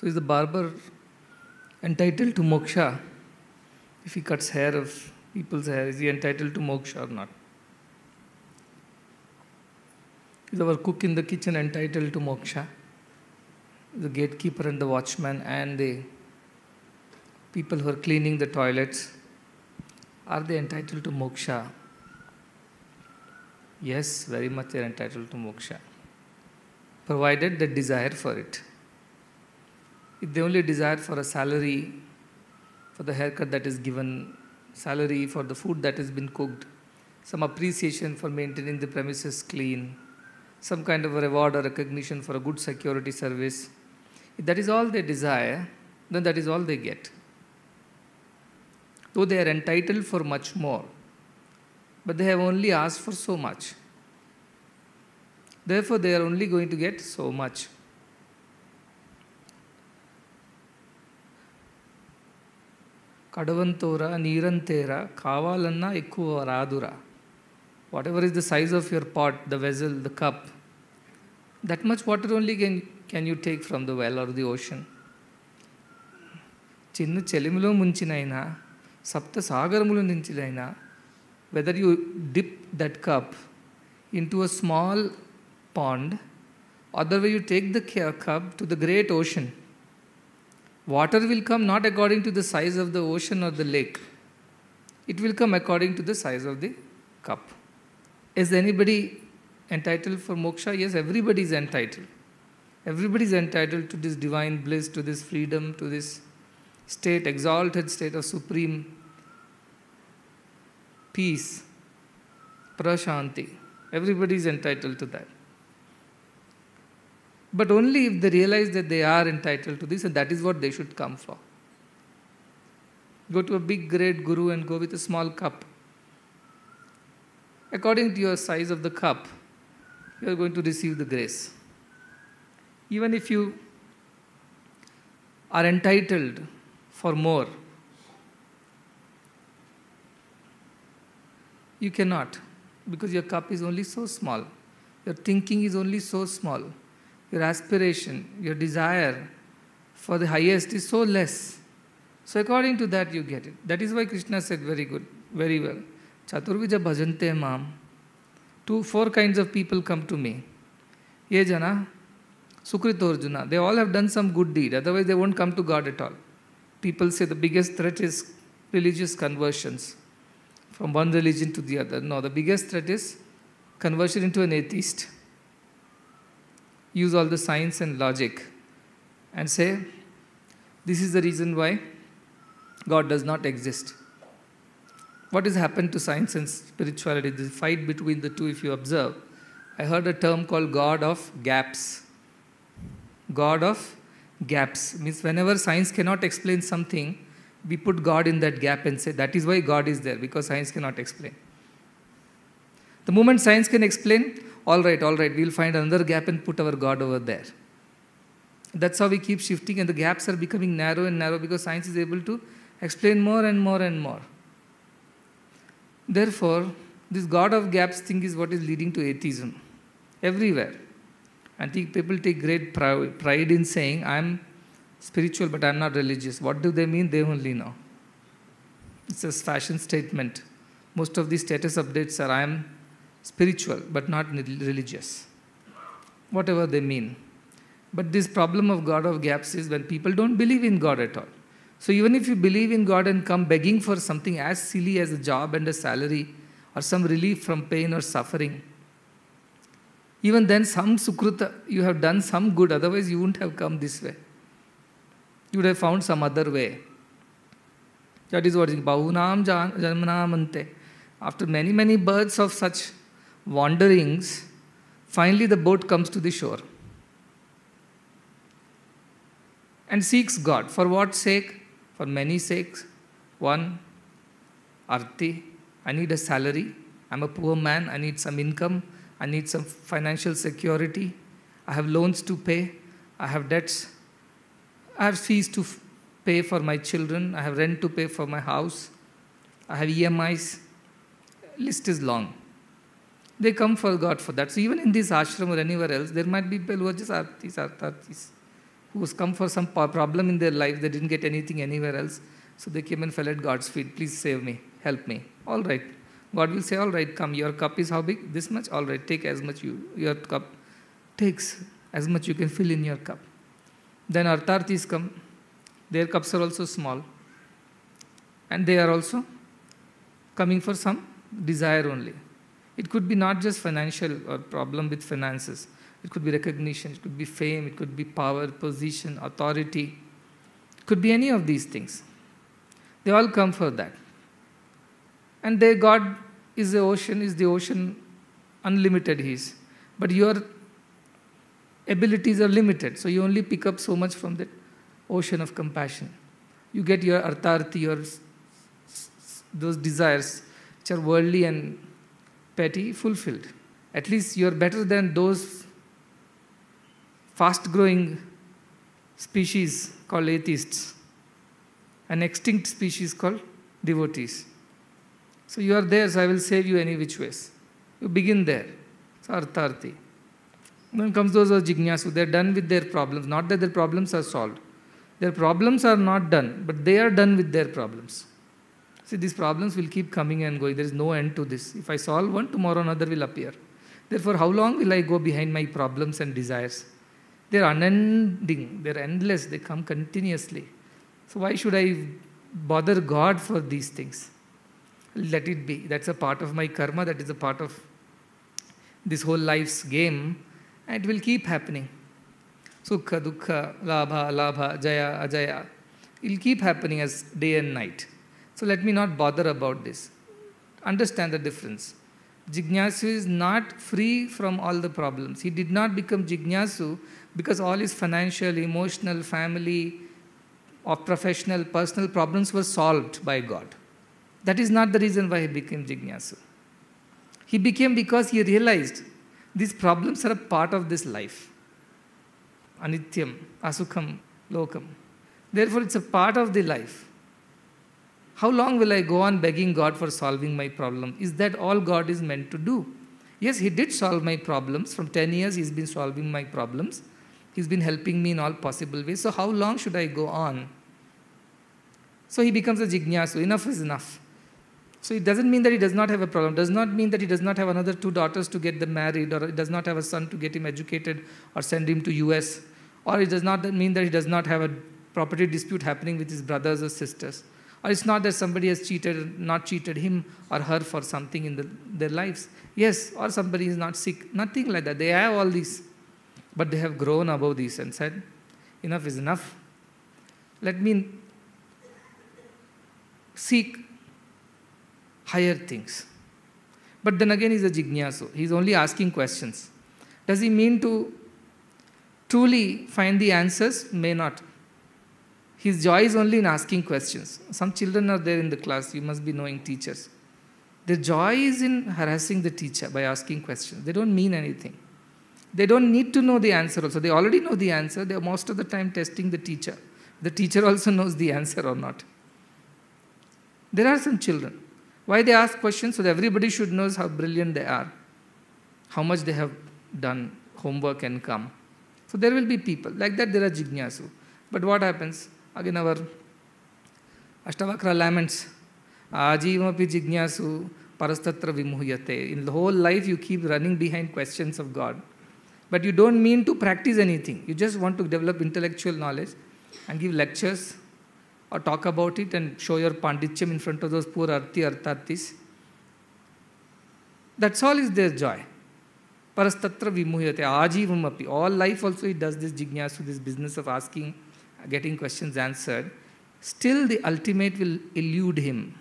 So is the barber entitled to moksha? If he cuts hair of people's hair, is he entitled to moksha or not? Is our cook in the kitchen entitled to moksha? The gatekeeper and the watchman and the people who are cleaning the toilets, are they entitled to moksha? Yes, very much they are entitled to moksha, provided they desire for it. If they only desire for a salary, for the haircut that is given, salary for the food that has been cooked, some appreciation for maintaining the premises clean, some kind of a reward or recognition for a good security service, if that is all they desire, then that is all they get. Though they are entitled for much more, but they have only asked for so much. Therefore, they are only going to get so much. Kadavantora, Nirantera, Kavalanna, Ekkuva Radura. Whatever is the size of your pot, the vessel, the cup, that much water only can you take from the well or the ocean. Chinnu Chelimulo Munchinaina, Sapta Sagaramulu Ninchilaina, whether you dip that cup into a small pond, or whether you take the cup to the great ocean, water will come not according to the size of the ocean or the lake. It will come according to the size of the cup. Is anybody entitled for moksha? Yes, everybody is entitled. Everybody is entitled to this divine bliss, to this freedom, to this state, exalted state of supreme peace, prashanti. Everybody is entitled to that. But only if they realize that they are entitled to this, and that is what they should come for. Go to a big great guru and go with a small cup. According to your size of the cup, you are going to receive the grace. Even if you are entitled for more, you cannot, because your cup is only so small. Your thinking is only so small. Your aspiration, your desire for the highest is so less. So according to that you get it. That is why Krishna said very good, very well. Chaturvija bhajante mam. 4 kinds of people come to me. Ye jana, Sukrito Arjuna. They all have done some good deed. Otherwise they won't come to God at all. People say the biggest threat is religious conversions from one religion to the other. No, the biggest threat is conversion into an atheist. Use all the science and logic and say, this is the reason why God does not exist. What has happened to science and spirituality? The fight between the two, if you observe. I heard a term called God of gaps. God of gaps means whenever science cannot explain something, we put God in that gap and say that is why God is there, because science cannot explain. The moment science can explain, all right, we'll find another gap and put our God over there. That's how we keep shifting, and the gaps are becoming narrow and narrow because science is able to explain more and more and more. Therefore, this God of gaps thing is what is leading to atheism everywhere. I think people take great pride in saying, I'm spiritual but I'm not religious. What do they mean? They only know. It's a fashion statement. Most of these status updates are, I'm spiritual but not religious. Whatever they mean. But this problem of God of gaps is when people don't believe in God at all. So even if you believe in God and come begging for something as silly as a job and a salary or some relief from pain or suffering, even then some sukruta, you have done some good, otherwise you wouldn't have come this way. You would have found some other way. That is what is Bahunam Janmanamante. After many, many births of such wanderings, finally the boat comes to the shore and seeks God. For what sake? For many sakes. One, arti. I need a salary. I'm a poor man. I need some income. I need some financial security. I have loans to pay. I have debts. I have fees to pay for my children. I have rent to pay for my house. I have EMIs. List is long. They come for God for that. So even in this ashram or anywhere else, there might be people who are just artis. who's come for some problem in their life, they didn't get anything anywhere else. So they came and fell at God's feet. Please save me, help me. All right. God will say, all right, come. Your cup is how big? This much? All right, take as much your cup takes as much you can fill in your cup. Then Artharthis come. Their cups are also small. And they are also coming for some desire only. It could be not just financial or problem with finances. It could be recognition, it could be fame, it could be power, position, authority. It could be any of these things. They all come for that. And their God is the ocean unlimited He is. But your abilities are limited, so you only pick up so much from that ocean of compassion. You get your artharthi, those desires which are worldly and petty, fulfilled. At least you are better than those fast-growing species called atheists, an extinct species called devotees. So you are there, so I will save you any which ways. You begin there. So artharthi. Then comes those who are jignasu. They are done with their problems. Not that their problems are solved. Their problems are not done, but they are done with their problems. See, these problems will keep coming and going. There is no end to this. If I solve one, tomorrow another will appear. Therefore, how long will I go behind my problems and desires? They are unending. They are endless. They come continuously. So why should I bother God for these things? Let it be. That's a part of my karma. That is a part of this whole life's game. And it will keep happening. Sukha, dukkha, labha, alabha, jaya, ajaya. It will keep happening as day and night. So let me not bother about this. Understand the difference. Jignasu is not free from all the problems. He did not become Jignasu because all his financial, emotional, family, or professional, personal problems were solved by God. That is not the reason why he became Jignasu. He became because he realized these problems are a part of this life. Anityam, asukham, lokam. Therefore, it's a part of the life. How long will I go on begging God for solving my problem? Is that all God is meant to do? Yes, He did solve my problems. From 10 years, He's been solving my problems. He's been helping me in all possible ways. So how long should I go on? So he becomes a jignasu. Enough is enough. So it doesn't mean that he does not have a problem. It does not mean that he does not have another 2 daughters to get them married, or it does not have a son to get him educated or send him to US. Or it does not mean that he does not have a property dispute happening with his brothers or sisters. Or it's not that somebody has not cheated him or her for something in their lives. Yes, or somebody is not sick. Nothing like that. They have all these. But they have grown above these and said, enough is enough. Let me seek higher things. But then again, he's a jignasu. He's only asking questions. Does he mean to truly find the answers? May not. His joy is only in asking questions. Some children are there in the class. You must be knowing teachers. Their joy is in harassing the teacher by asking questions. They don't mean anything. They don't need to know the answer also. They already know the answer. They are most of the time testing the teacher. The teacher also knows the answer or not. There are some children. Why they ask questions? So that everybody should know how brilliant they are, how much they have done homework and come. So there will be people. Like that there are jignasu. But what happens? Again our Ashtavakra laments. Ajivapi jignasu parastatra vimuhyate. In the whole life you keep running behind questions of God. But you don't mean to practice anything. You just want to develop intellectual knowledge and give lectures or talk about it and show your pandityam in front of those poor artharthis. That's all is their joy. Parastatra vimuhyate, ajivamapi. All life also he does this jignasu, this business of asking, getting questions answered. Still the ultimate will elude him,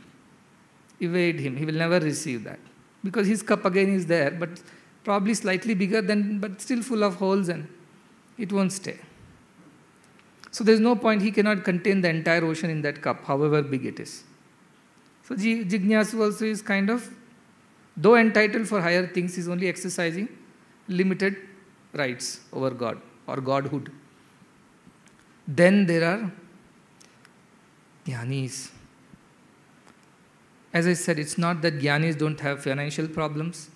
evade him. He will never receive that. Because his cup again is there, but probably slightly bigger than, but still full of holes, and it won't stay. So there is no point. He cannot contain the entire ocean in that cup, however big it is. So jignasu also is kind of, though entitled for higher things, is only exercising limited rights over God or Godhood. Then there are jnanis. As I said, it's not that jnanis don't have financial problems,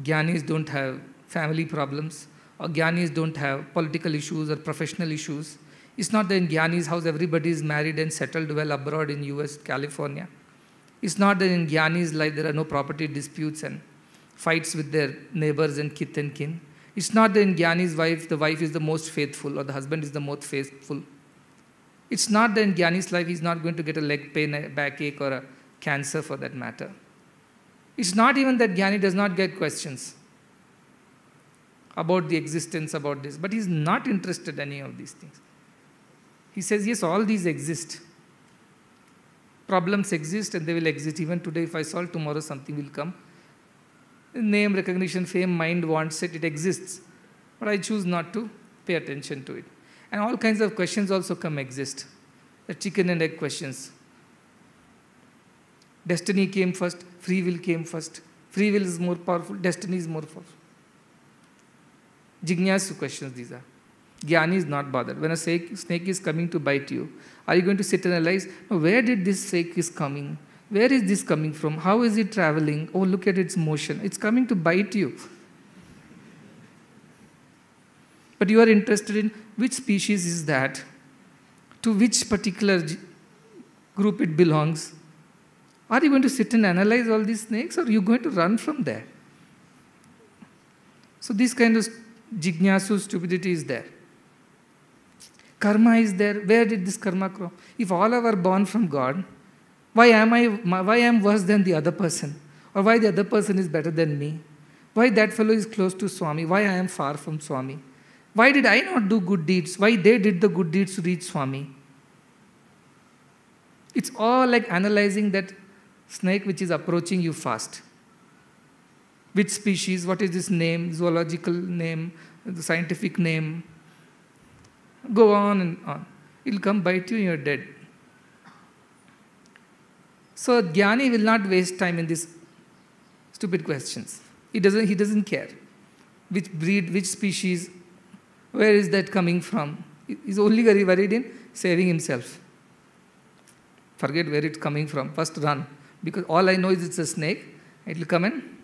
jnanis don't have family problems, or jnanis don't have political issues or professional issues. It's not that in Gyani's house everybody is married and settled well abroad in US, California. It's not that in Gyani's life there are no property disputes and fights with their neighbors and kith and kin. It's not that in Gyani's wife, the wife is the most faithful or the husband is the most faithful. It's not that in Gyani's life he's not going to get a leg pain, a backache, or a cancer for that matter. It's not even that Gyani does not get questions about the existence, about this, but he's not interested in any of these things. He says, yes, all these exist. Problems exist and they will exist. Even today, if I solve, tomorrow something will come. Name, recognition, fame, mind wants it, it exists. But I choose not to pay attention to it. And all kinds of questions also exist. The chicken and egg questions. Destiny came first, free will came first. Free will is more powerful, destiny is more powerful. Jignasu questions these are. Gyani is not bothered. When a snake is coming to bite you, are you going to sit and analyze, no, where did this snake is coming? Where is this coming from? How is it traveling? Oh, look at its motion. It's coming to bite you. But you are interested in which species is that, to which particular group it belongs. Are you going to sit and analyze all these snakes, or are you going to run from there? So this kind of jignasu stupidity is there. Karma is there. Where did this karma come? If all are born from God, why am I worse than the other person? Or why the other person is better than me? Why that fellow is close to Swami? Why I am far from Swami? Why did I not do good deeds? Why they did the good deeds to reach Swami? It's all like analyzing that snake which is approaching you fast. Which species? What is this name? Zoological name? The scientific name? Go on and on. It will come bite you and you're dead. So Gyani will not waste time in these stupid questions. He doesn't care. Which breed, which species, where is that coming from? He's only very worried in saving himself. Forget where it's coming from. First run. Because all I know is it's a snake. It will come and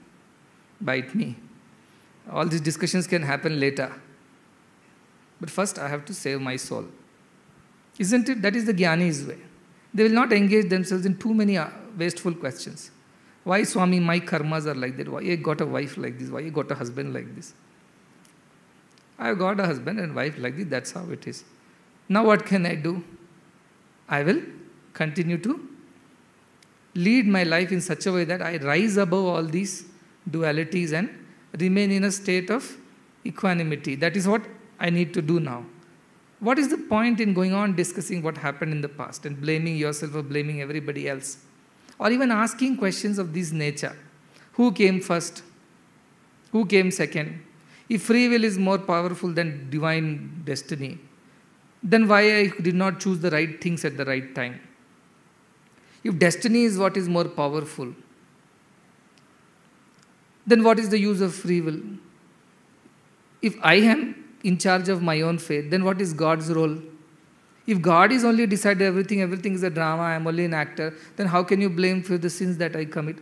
bite me. All these discussions can happen later. But first I have to save my soul. Isn't it? That is the Gyani's way. They will not engage themselves in too many wasteful questions. Why, Swami, my karmas are like that? Why I got a wife like this? Why I got a husband like this? I have got a husband and wife like this. That's how it is. Now what can I do? I will continue to lead my life in such a way that I rise above all these dualities and remain in a state of equanimity. That is what I need to do now. What is the point in going on discussing what happened in the past and blaming yourself or blaming everybody else? Or even asking questions of this nature. Who came first? Who came second? If free will is more powerful than divine destiny, then why I did not choose the right things at the right time? If destiny is what is more powerful, then what is the use of free will? If I am in charge of my own fate, then what is God's role? If God is only decided everything is a drama, I am only an actor, then how can you blame for the sins that I commit?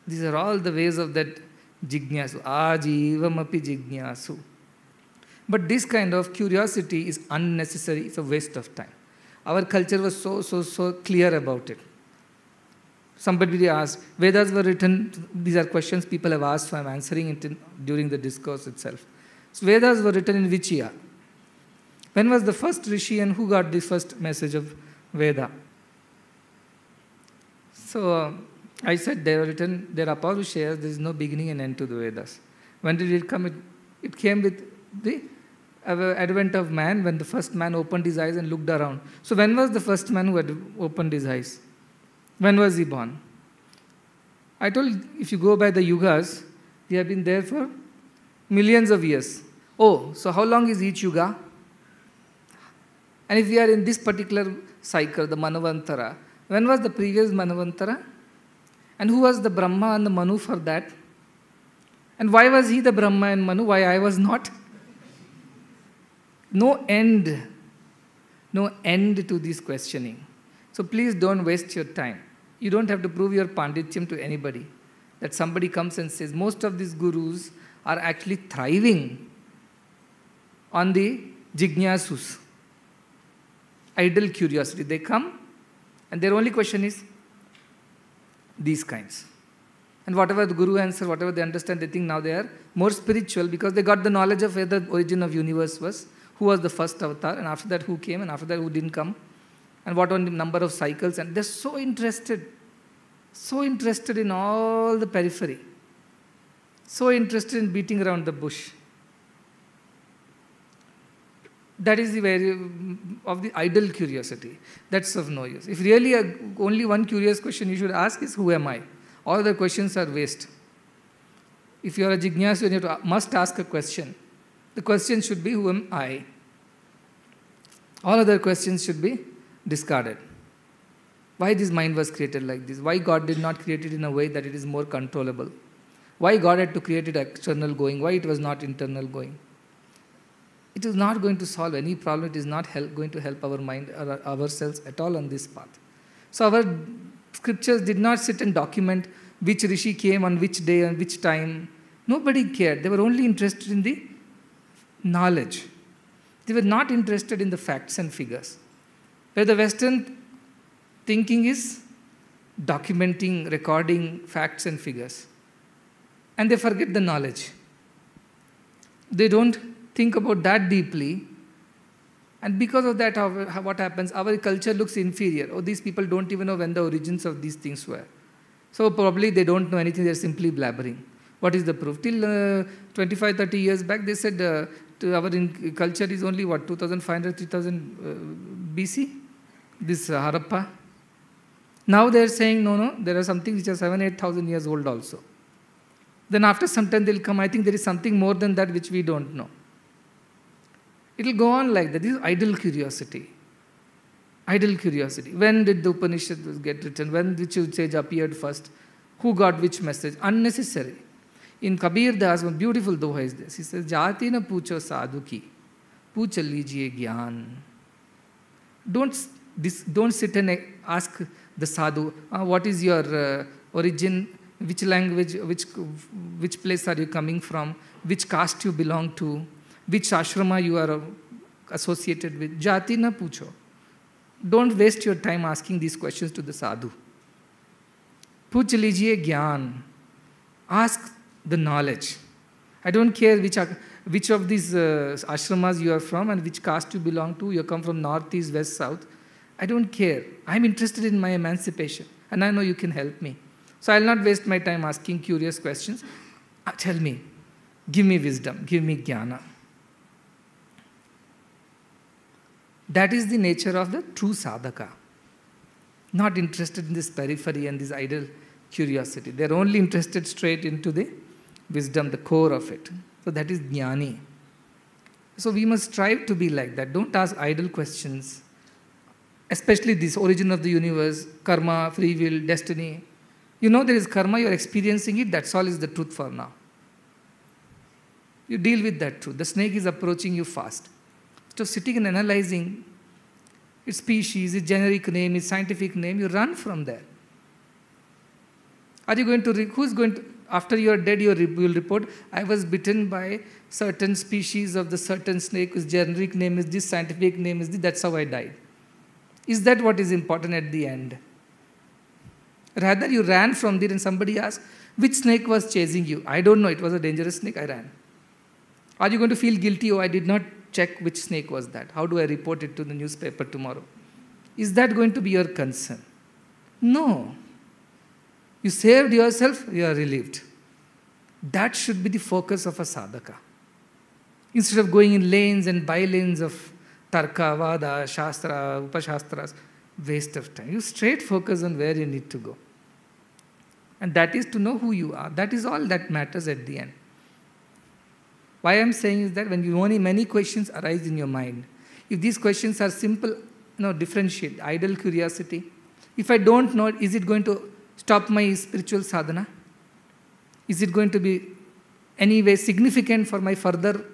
These are all the ways of that jignasu. Ajivam api jignasu. But this kind of curiosity is unnecessary. It's a waste of time. Our culture was so clear about it. Somebody asked, Vedas were written, these are questions people have asked, so I'm answering it during the discourse itself. So Vedas were written in which year? When was the first Rishi and who got the first message of Veda? So I said they were written, there are Parushayas, there is no beginning and end to the Vedas. When did it come? It came with the advent of man, when the first man opened his eyes and looked around. So when was the first man who had opened his eyes? When was he born? I told, if you go by the yugas, we have been there for millions of years. Oh, so how long is each yuga? And if we are in this particular cycle, the Manavantara, when was the previous Manavantara? And who was the Brahma and the Manu for that? And why was he the Brahma and Manu? Why I was not? No end to this questioning. So please don't waste your time. You don't have to prove your pandityam to anybody. That somebody comes and says, most of these gurus are actually thriving on the jignasus, idle curiosity. They come and their only question is these kinds. And whatever the Guru answers, whatever they understand, they think now they are more spiritual because they got the knowledge of where the origin of universe was, who was the first avatar, and after that who came, and after that who didn't come, and what were the number of cycles. And they're so interested in all the periphery, so interested in beating around the bush. That is the value of the idle curiosity. That's of no use. If really only one curious question you should ask is, who am I? All the questions are waste. If you are a jignasu and you must ask a question, the question should be, who am I? All other questions should be discarded. Why this mind was created like this? Why God did not create it in a way that it is more controllable? Why God had to create it external going? Why it was not internal going? It is not going to solve any problem. It is not going to help our mind or ourselves at all on this path. So our scriptures did not sit and document which rishi came on which day and which time. Nobody cared. They were only interested in the knowledge. They were not interested in the facts and figures. Where the Western thinking is documenting, recording facts and figures. And they forget the knowledge. They don't think about that deeply. And because of that, what happens? Our culture looks inferior. Oh, these people don't even know when the origins of these things were. So probably they don't know anything. They're simply blabbering. What is the proof? Till 25, 30 years back, they said our culture is only, 2,500, 3,000 BC? This Harappa. Now they're saying, no, there are some things which are 7,000, 8,000 years old also. Then after some time they'll come, I think there is something more than that which we don't know. It will go on like that. This is idle curiosity. Idle curiosity. When did the Upanishads get written? When which sage appeared first? Who got which message? Unnecessary. In Kabir Das, one beautiful doha is this. He says, Jati na pucho sadhu ki, pucha lijiye gyan. Don't sit and ask the sadhu, what is your origin, which language, which place are you coming from, which caste you belong to, which ashrama you are associated with. Jati na pucho. Don't waste your time asking these questions to the sadhu. Puch lijiye gyan. Ask the knowledge. I don't care which of these ashramas you are from and which caste you belong to. You come from north, east, west, south. I don't care. I'm interested in my emancipation and I know you can help me. So I'll not waste my time asking curious questions. Tell me, give me wisdom, give me jnana. That is the nature of the true sadhaka. Not interested in this periphery and this idle curiosity. They're only interested straight into the wisdom, the core of it. So that is jnani. So we must strive to be like that. Don't ask idle questions. Especially this origin of the universe, karma, free will, destiny. You know there is karma, you're experiencing it, that's all is the truth for now. You deal with that truth. The snake is approaching you fast. So sitting and analyzing its species, its generic name, its scientific name, you run from there. Are you going to, who's going to, after you are dead, you will report, I was bitten by certain species of the certain snake whose generic name is this, scientific name is this, that's how I died. Is that what is important at the end? Rather, you ran from there and somebody asked, which snake was chasing you? I don't know, it was a dangerous snake, I ran. Are you going to feel guilty? Oh, I did not check which snake was that. How do I report it to the newspaper tomorrow? Is that going to be your concern? No. You saved yourself, you are relieved. That should be the focus of a sadhaka. Instead of going in lanes and by-lanes of tarka, vada, shastra, upashastras, waste of time. You straight focus on where you need to go. And that is to know who you are. That is all that matters at the end. Why I am saying is that when many questions arise in your mind, if these questions are simple, differentiate, idle curiosity. If I don't know, is it going to stop my spiritual sadhana? Is it going to be any way significant for my further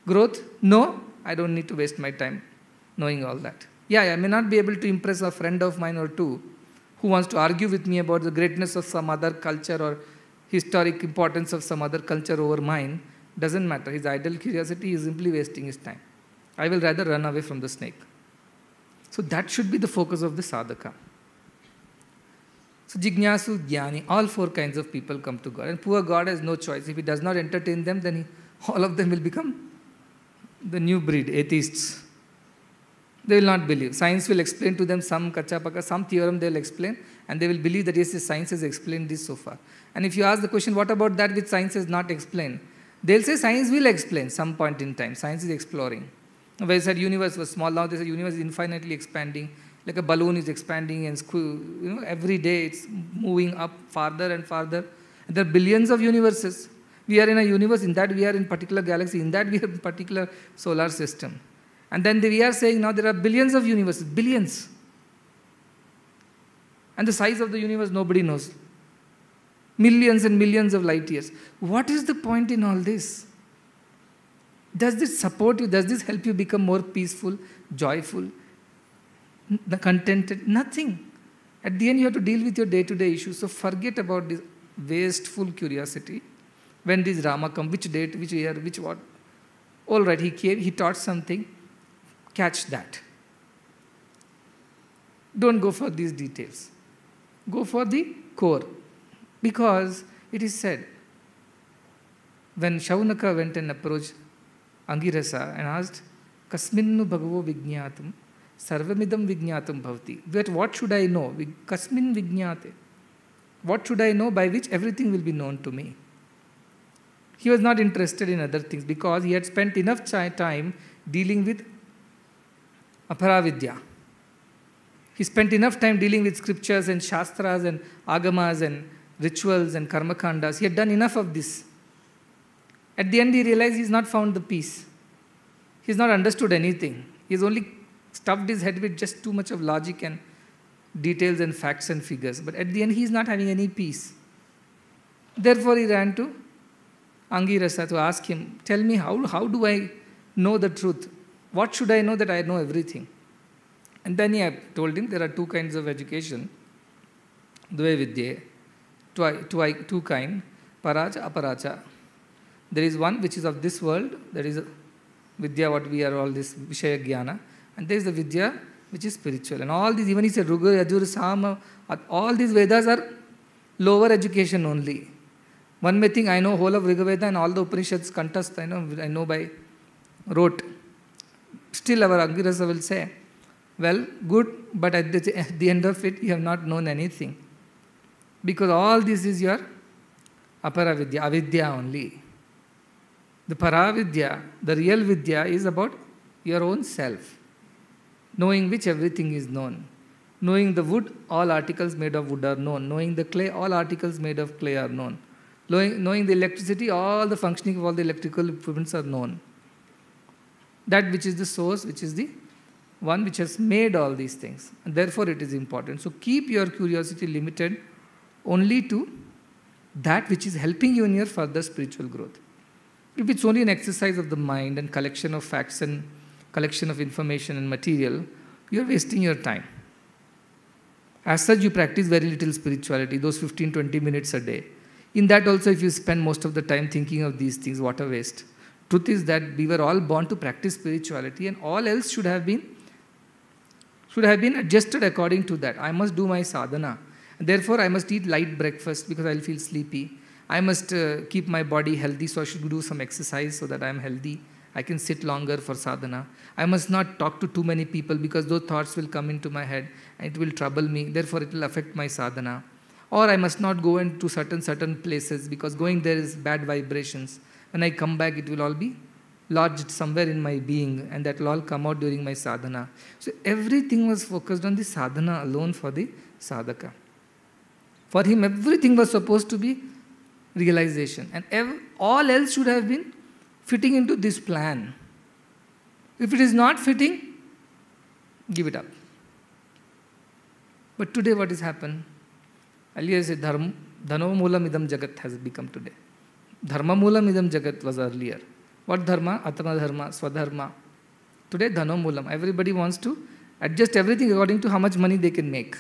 growth? No, I don't need to waste my time knowing all that. Yeah, I may not be able to impress a friend of mine or two who wants to argue with me about the greatness of some other culture or historic importance of some other culture over mine, Doesn't matter. His idle curiosity is simply wasting his time. I will rather run away from the snake. So that should be the focus of the sadhaka. So jignasu, jnani, all four kinds of people come to God. And poor God has no choice. If he does not entertain them, then all of them will become the new breed, atheists. They will not believe. Science will explain to them some kachapaka, some theorem they will explain, and they will believe that yes, science has explained this so far. And if you ask the question, what about that which science has not explained? They'll say science will explain some point in time. Science is exploring. Where they said universe was small, now they say universe is infinitely expanding. Like a balloon is expanding and every day it's moving up farther and farther. And there are billions of universes. We are in a universe, in that we are in particular galaxy, in that we are in particular solar system. And then we are saying now there are billions of universes, billions. And the size of the universe nobody knows. Millions and millions of light years. What is the point in all this? Does this support you? Does this help you become more peaceful, joyful, contented? Nothing. At the end, you have to deal with your day-to-day issues. So forget about this wasteful curiosity. When this Rama come, which date, which year, which what? All right, he came, he taught something. Catch that. Don't go for these details. Go for the core. Because it is said, when Shaunaka went and approached Angirasa and asked, Kasminnu bhagavo vijñātam, sarvamidam vijñātam bhavati. But what should I know? Kasmin vijñāte. What should I know by which everything will be known to me? He was not interested in other things because he had spent enough time dealing with aparavidya. He spent enough time dealing with scriptures and shastras and agamas and rituals and karmakandas. He had done enough of this. At the end, he realized he has not found the peace. He has not understood anything. He has only stuffed his head with just too much of logic and details and facts and figures. But at the end, he is not having any peace. Therefore, he ran to Angirasa to ask him, tell me, how do I know the truth? What should I know that I know everything? And then he told him there are two kinds of education. Dve vidye, two kind, paracha, aparacha. There is one which is of this world, that is vidya, what we are all this Vishaya Jnana, and there is the vidya which is spiritual. And all these, even he said, Ruga, Yajur, Sama, all these Vedas are lower education only. One may think, I know whole of Rigveda and all the Upanishads contest, I know by rote. Still our Angirasa will say, well, good, but at the end of it, you have not known anything. Because all this is your aparavidya, avidya only. The paravidya, the real vidya, is about your own self, knowing which everything is known. Knowing the wood, all articles made of wood are known. Knowing the clay, all articles made of clay are known. Knowing the electricity, all the functioning of all the electrical equipments are known. That which is the source, which is the one which has made all these things. And therefore it is important. So keep your curiosity limited only to that which is helping you in your further spiritual growth. If it's only an exercise of the mind and collection of facts and collection of information and material, you are wasting your time. As such, you practice very little spirituality, those 15-20 minutes a day. In that also, if you spend most of the time thinking of these things, what a waste. Truth is that we were all born to practice spirituality, and all else should have been adjusted according to that. I must do my sadhana. And therefore, I must eat light breakfast because I'll feel sleepy. I must keep my body healthy, so I should do some exercise so that I'm healthy. I can sit longer for sadhana. I must not talk to too many people because those thoughts will come into my head and it will trouble me. Therefore, it will affect my sadhana. Or I must not go into certain places because going there is bad vibrations. When I come back, it will all be lodged somewhere in my being, and that will all come out during my sadhana. So everything was focused on the sadhana alone for the sadhaka. For him, everything was supposed to be realization, and all else should have been fitting into this plan. If it is not fitting, give it up. But today what has happened? Earlier I said, dhano moolam idam jagat has become today. Dharma moolam idam jagat was earlier. What dharma? Atma dharma, swadharma. Today, dhano moolam. Everybody wants to adjust everything according to how much money they can make.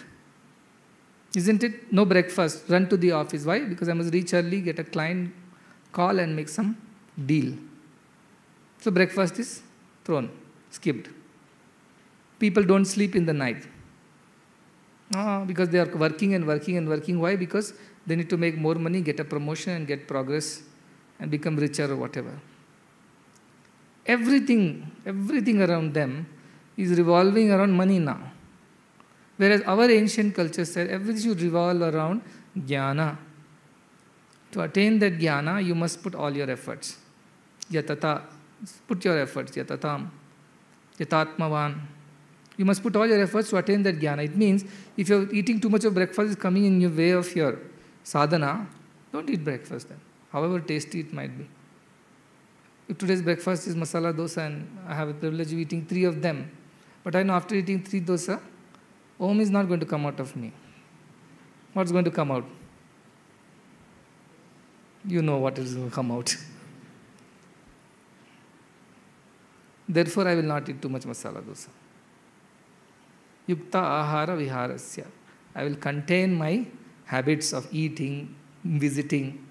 Isn't it? No breakfast, run to the office. Why? Because I must reach early, get a client call and make some deal. So breakfast is thrown, skipped. People don't sleep in the night. Because they are working and working and working. Why? Because they need to make more money, get a promotion and get progress and become richer or whatever. Everything around them is revolving around money now. Whereas our ancient culture said everything should revolve around jnana. To attain that jnana, you must put all your efforts. Yatata, put your efforts. Yatatam, yatatmavan. You must put all your efforts to attain that jnana. It means if you're eating too much of breakfast is coming in your way of your sadhana, don't eat breakfast then, however tasty it might be. If today's breakfast is masala dosa and I have a privilege of eating 3 of them, but I know after eating 3 dosa, Om is not going to come out of me. What's going to come out? You know what is going to come out. Therefore, I will not eat too much masala dosa. Yukta ahara viharasya. I will contain my habits of eating, visiting,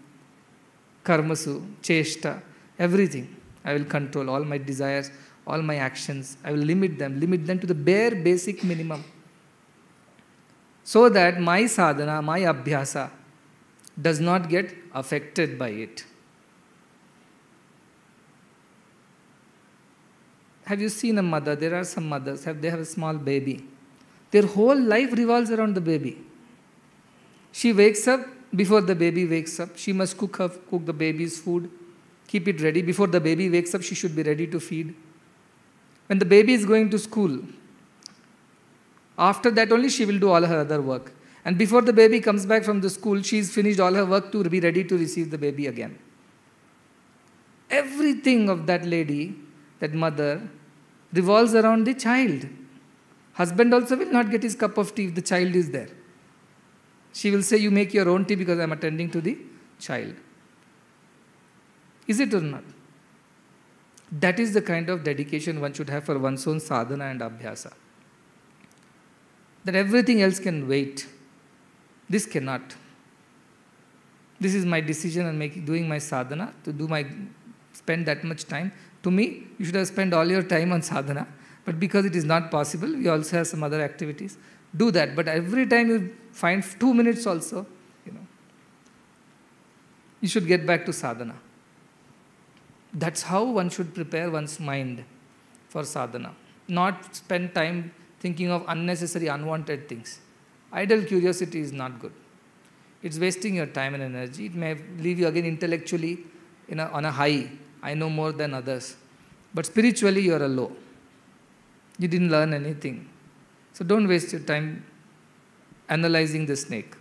karmasu, cheshta, everything. I will control all my desires, all my actions. I will limit them to the bare basic minimum. So that my sadhana, my abhyasa does not get affected by it. Have you seen a mother? There are some mothers, they have a small baby. Their whole life revolves around the baby. She wakes up, before the baby wakes up, she must cook the baby's food, keep it ready. Before the baby wakes up, she should be ready to feed. When the baby is going to school, after that only she will do all her other work. And before the baby comes back from the school, she's finished all her work to be ready to receive the baby again. Everything of that lady, that mother, revolves around the child. Husband also will not get his cup of tea if the child is there. She will say, you make your own tea because I am attending to the child. Is it or not? That is the kind of dedication one should have for one's own sadhana and abhyasa. That everything else can wait. This cannot. This is my decision and doing my sadhana, spend that much time. To me, you should have spent all your time on sadhana. But because it is not possible, we also have some other activities. Do that. But every time you find 2 minutes also, you should get back to sadhana. That's how one should prepare one's mind for sadhana. Not spend time thinking of unnecessary, unwanted things. Idle curiosity is not good. It's wasting your time and energy. It may leave you again intellectually on a high. I know more than others. But spiritually, you are a low. You didn't learn anything. So don't waste your time analyzing the snake.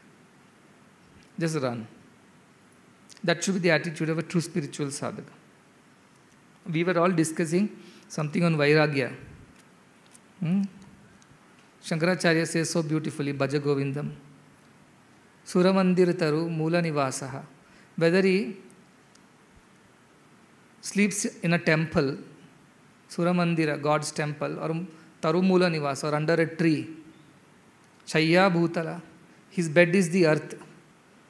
Just run. That should be the attitude of a true spiritual sadhaka. We were all discussing something on Vairagya. Shankaracharya says so beautifully, Bhaja Govindam. Suramandir taru mula nivasaha. Whether he sleeps in a temple, Suramandira, God's temple, or Tarumula Nivasa, or under a tree, Shayya Bhutala, his bed is the earth.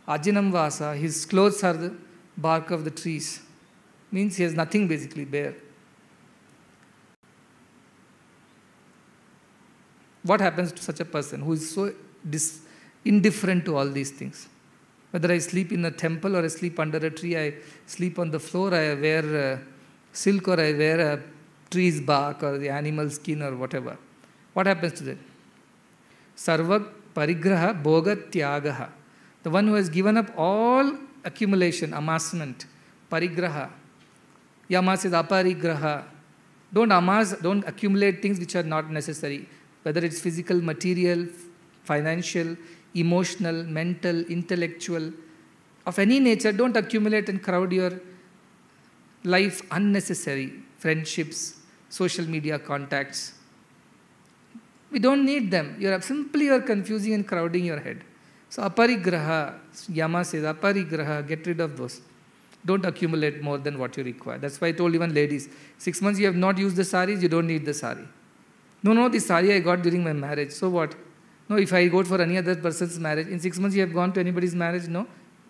Ajinam Vasa, his clothes are the bark of the trees. Means he has nothing basically bare. What happens to such a person who is so indifferent to all these things? Whether I sleep in a temple or I sleep under a tree, I sleep on the floor, I wear silk or I wear a tree's bark or the animal skin or whatever. What happens to that? Sarva parigraha bhoga tyagaha. The one who has given up all accumulation, amassment, parigraha. Yama says aparigraha. Don't amass, don't accumulate things which are not necessary. Whether it's physical, material, financial, emotional, mental, intellectual, of any nature, don't accumulate and crowd your life unnecessary. Friendships, social media contacts. We don't need them. You are confusing and crowding your head. So aparigraha, Yama says, aparigraha, get rid of those. Don't accumulate more than what you require. That's why I told even ladies, 6 months you have not used the saris, you don't need the sari. No, the sari I got during my marriage. So what? No, if I go for any other person's marriage, in 6 months you have gone to anybody's marriage, no,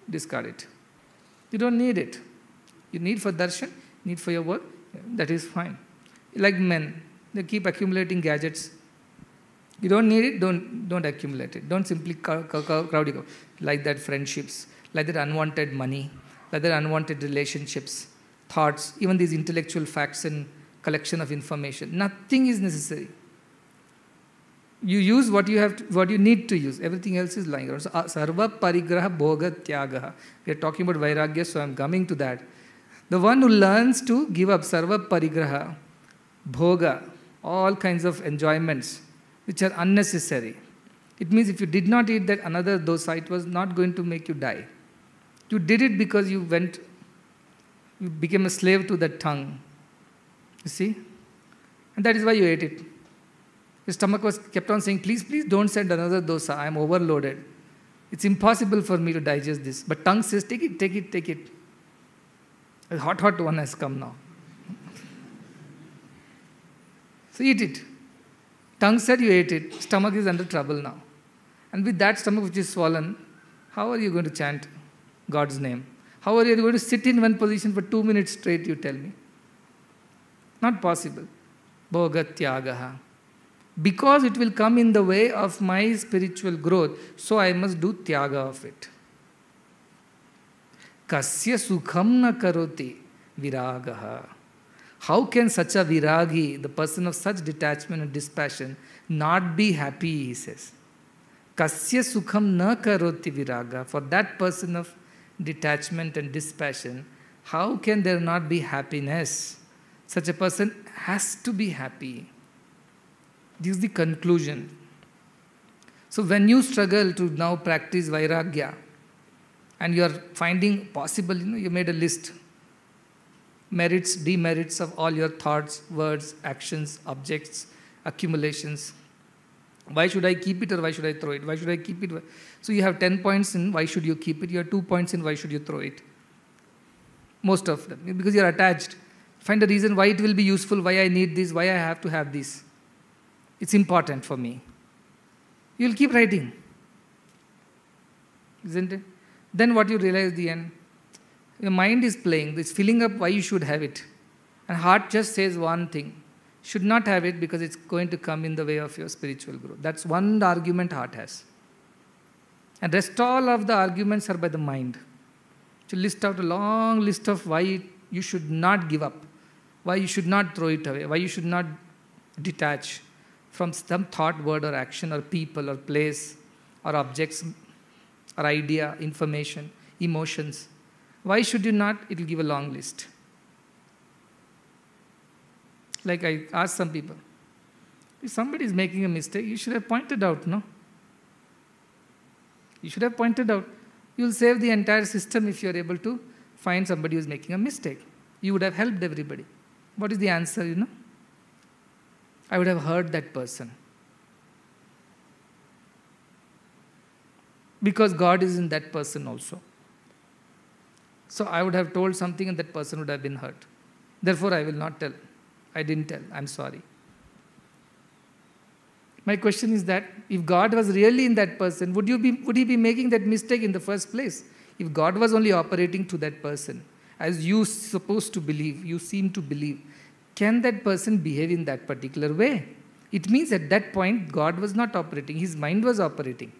discard it. You don't need it. You need for darshan, need for your work, that is fine. Like men, they keep accumulating gadgets. You don't need it, don't accumulate it. Don't simply crowd it. Like that friendships, like that unwanted money, like that unwanted relationships, thoughts, even these intellectual facts and collection of information. Nothing is necessary. You use what you have, what you need to use. Everything else is lying around. So, sarva parigraha bhoga tyagaha. We are talking about vairagya, so I am coming to that. The one who learns to give up sarva parigraha, bhoga, all kinds of enjoyments which are unnecessary. It means if you did not eat that another dosa, it was not going to make you die. You did it because you became a slave to that tongue. You see? And that is why you ate it. Your stomach was kept on saying, please, please don't send another dosa. I am overloaded. It's impossible for me to digest this. But tongue says, take it, take it, take it. A hot one has come now. So eat it. Tongue said you ate it. Stomach is under trouble now. And with that stomach which is swollen, how are you going to chant God's name? How are you going to sit in one position for 2 minutes straight, you tell me? Not possible. Bhoga tyagaha. Because it will come in the way of my spiritual growth, so I must do tyaga of it. Kasya sukham na karoti viragaha. How can such a viragi, the person of such detachment and dispassion, not be happy, he says. Kasya sukham na karoti viraga. For that person of detachment and dispassion, how can there not be happiness? Such a person has to be happy. This is the conclusion. So when you struggle to now practice vairagya, and you are finding possible, you made a list, merits, demerits of all your thoughts, words, actions, objects, accumulations. Why should I keep it or why should I throw it? Why should I keep it? So you have 10 points in why should you keep it. You have 2 points in why should you throw it. Most of them. Because you are attached. Find a reason why it will be useful, why I need this, why I have to have this. It's important for me. You will keep writing. Isn't it? Then what you realize at the end, your mind is playing, it's filling up why you should have it. And heart just says one thing, should not have it because it's going to come in the way of your spiritual growth. That's one argument heart has. And rest all of the arguments are by the mind. To list out a long list of why you should not give up, why you should not throw it away, why you should not detach from some thought, word or action or people or place or objects or idea, information, emotions. Why should you not? It will give a long list. Like I asked some people, if somebody is making a mistake, you should have pointed out, no? You should have pointed out. You will save the entire system if you are able to find somebody who is making a mistake. You would have helped everybody. What is the answer, I would have heard that person. Because God is in that person also. So I would have told something and that person would have been hurt. Therefore, I will not tell. I didn't tell. I'm sorry. My question is that if God was really in that person, would he be making that mistake in the first place? If God was only operating to that person, as you supposed to believe, you seem to believe, can that person behave in that particular way? It means at that point, God was not operating. His mind was operating.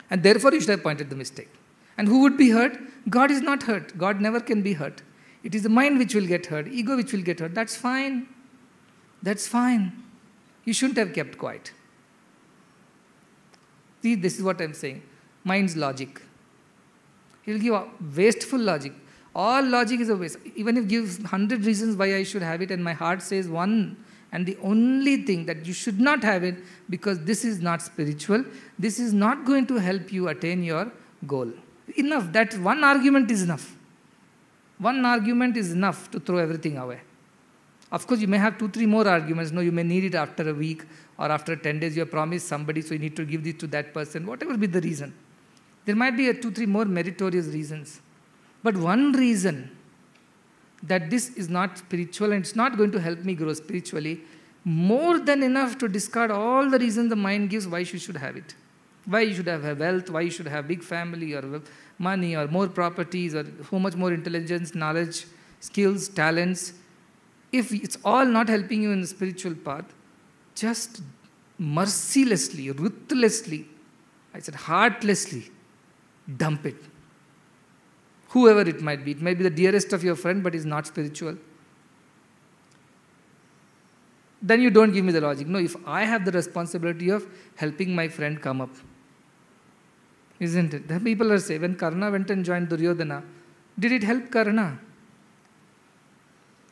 And therefore, you should have pointed the mistake. And who would be hurt? God is not hurt. God never can be hurt. It is the mind which will get hurt, ego which will get hurt. That's fine. That's fine. You shouldn't have kept quiet. See, this is what I'm saying. Mind's logic. He'll give a wasteful logic. All logic is a waste. Even if it gives 100 reasons why I should have it and my heart says one, and the only thing that you should not have it because this is not spiritual, this is not going to help you attain your goal. Enough. That one argument is enough. One argument is enough to throw everything away. Of course, you may have 2-3 more arguments. No, you may need it after a week or after 10 days. You have promised somebody, so you need to give this to that person. Whatever be the reason. There might be 2-3 more meritorious reasons. But one reason that this is not spiritual and it's not going to help me grow spiritually, more than enough to discard all the reasons the mind gives why you should have it. Why you should have wealth, why you should have big family or money or more properties or so much more intelligence, knowledge, skills, talents. If it's all not helping you in the spiritual path, just mercilessly, ruthlessly, I said heartlessly, dump it. Whoever it might be. It might be the dearest of your friend, but is not spiritual. Then you don't give me the logic. No, if I have the responsibility of helping my friend come up, isn't it? The people are saying, when Karna went and joined Duryodhana, did it help Karna?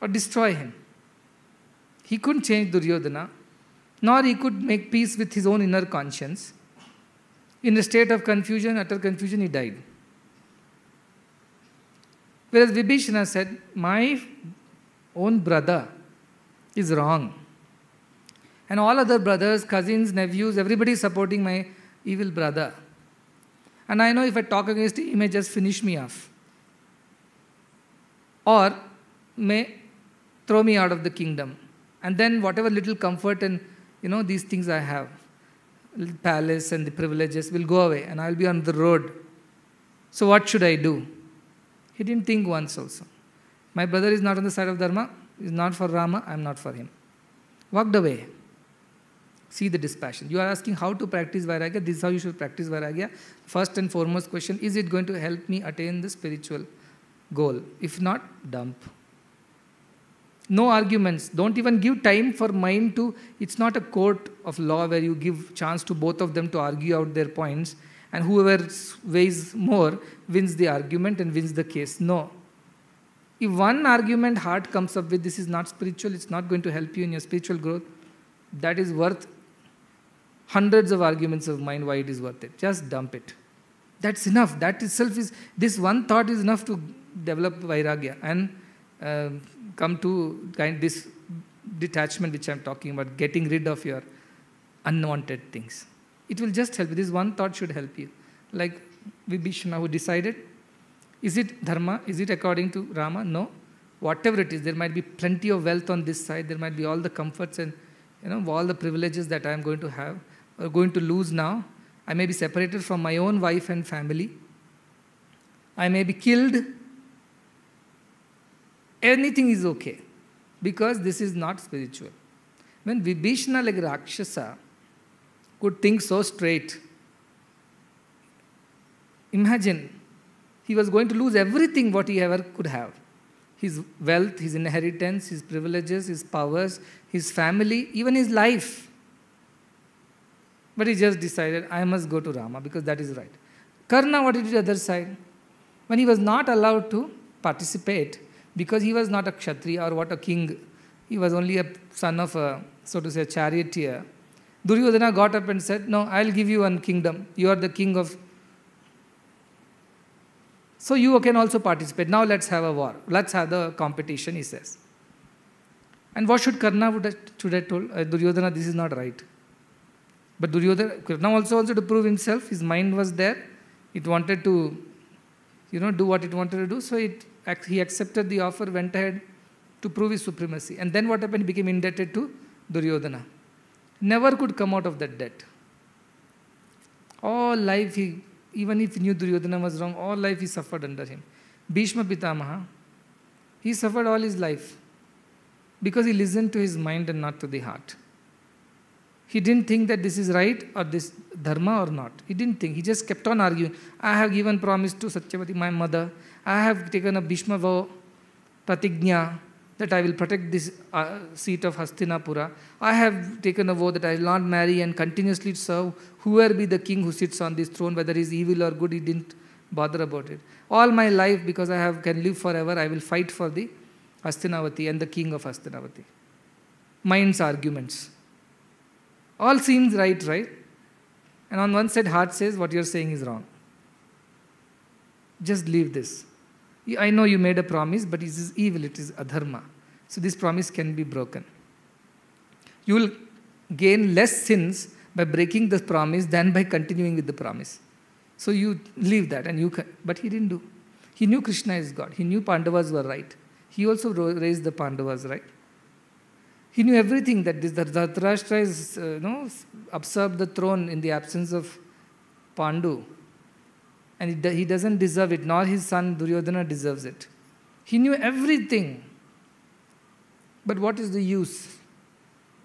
Or destroy him? He couldn't change Duryodhana, nor he could make peace with his own inner conscience. In a state of confusion, utter confusion, he died. Whereas Vibhishana said, my own brother is wrong. And all other brothers, cousins, nephews, everybody is supporting my evil brother. And I know if I talk against him, he may just finish me off. Or may throw me out of the kingdom. And then whatever little comfort and, these things I have, the palace and the privileges will go away and I will be on the road. So what should I do? He didn't think once also. My brother is not on the side of Dharma, is not for Rama, I am not for him. Walked away. See the dispassion. You are asking how to practice Vairagya. This is how you should practice Vairagya. First and foremost question, is it going to help me attain the spiritual goal? If not, dump. No arguments. Don't even give time for mind to, it's not a court of law where you give chance to both of them to argue out their points and whoever weighs more wins the argument and wins the case. No. If one argument heart comes up with, this is not spiritual, it's not going to help you in your spiritual growth, that is worth hundreds of arguments of mind why it is worth it. Just dump it. That's enough. That itself is, this one thought is enough to develop Vairagya and come to this detachment which I am talking about, getting rid of your unwanted things. It will just help you. This one thought should help you. Like Vibhishana who decided, is it dharma? Is it according to Rama? No. Whatever it is, there might be plenty of wealth on this side. There might be all the comforts and all the privileges that I am going to have or going to lose now. I may be separated from my own wife and family. I may be killed. Anything is okay because this is not spiritual. When Vibhishana, like Rakshasa, could think so straight, imagine he was going to lose everything what he ever could have. His wealth, his inheritance, his privileges, his powers, his family, even his life. But he just decided, I must go to Rama because that is right. Karna, what did he do the other side? When he was not allowed to participate because he was not a Kshatriya or what a king, he was only a son of a, so to say, a charioteer. Duryodhana got up and said, no, I'll give you one kingdom. You are the king of... So you can also participate. Now let's have a war. Let's have the competition, he says. And what should Karna should have told? Duryodhana, this is not right. But Karna also to prove himself. His mind was there. It wanted to, do what it wanted to do. So he accepted the offer, went ahead to prove his supremacy. And then what happened? He became indebted to Duryodhana. Never could come out of that debt. All life, even if he knew Duryodhana was wrong, all life he suffered under him. Bhishma Pitamaha, he suffered all his life because he listened to his mind and not to the heart. He didn't think that this is right or this dharma or not. He didn't think. He just kept on arguing. I have given promise to Satyavati, my mother. I have taken a Bhishma vow, pratignya, that I will protect this seat of Hastinapura. I have taken a vow that I will not marry and continuously serve whoever be the king who sits on this throne, whether he is evil or good, he didn't bother about it. All my life, because can live forever, I will fight for the Hastinavati and the king of Hastinavati. Mind's arguments. All seems right? And on one side, heart says, what you're saying is wrong. Just leave this. I know you made a promise, but it is evil, it is adharma. So this promise can be broken. You will gain less sins by breaking the promise than by continuing with the promise. So you leave that, but he didn't do. He knew Krishna is God. He knew Pandavas were right. He also raised the Pandavas, right? He knew everything that Dhritarashtra is, usurped the throne in the absence of Pandu. And he doesn't deserve it, nor his son Duryodhana deserves it. He knew everything. But what is the use?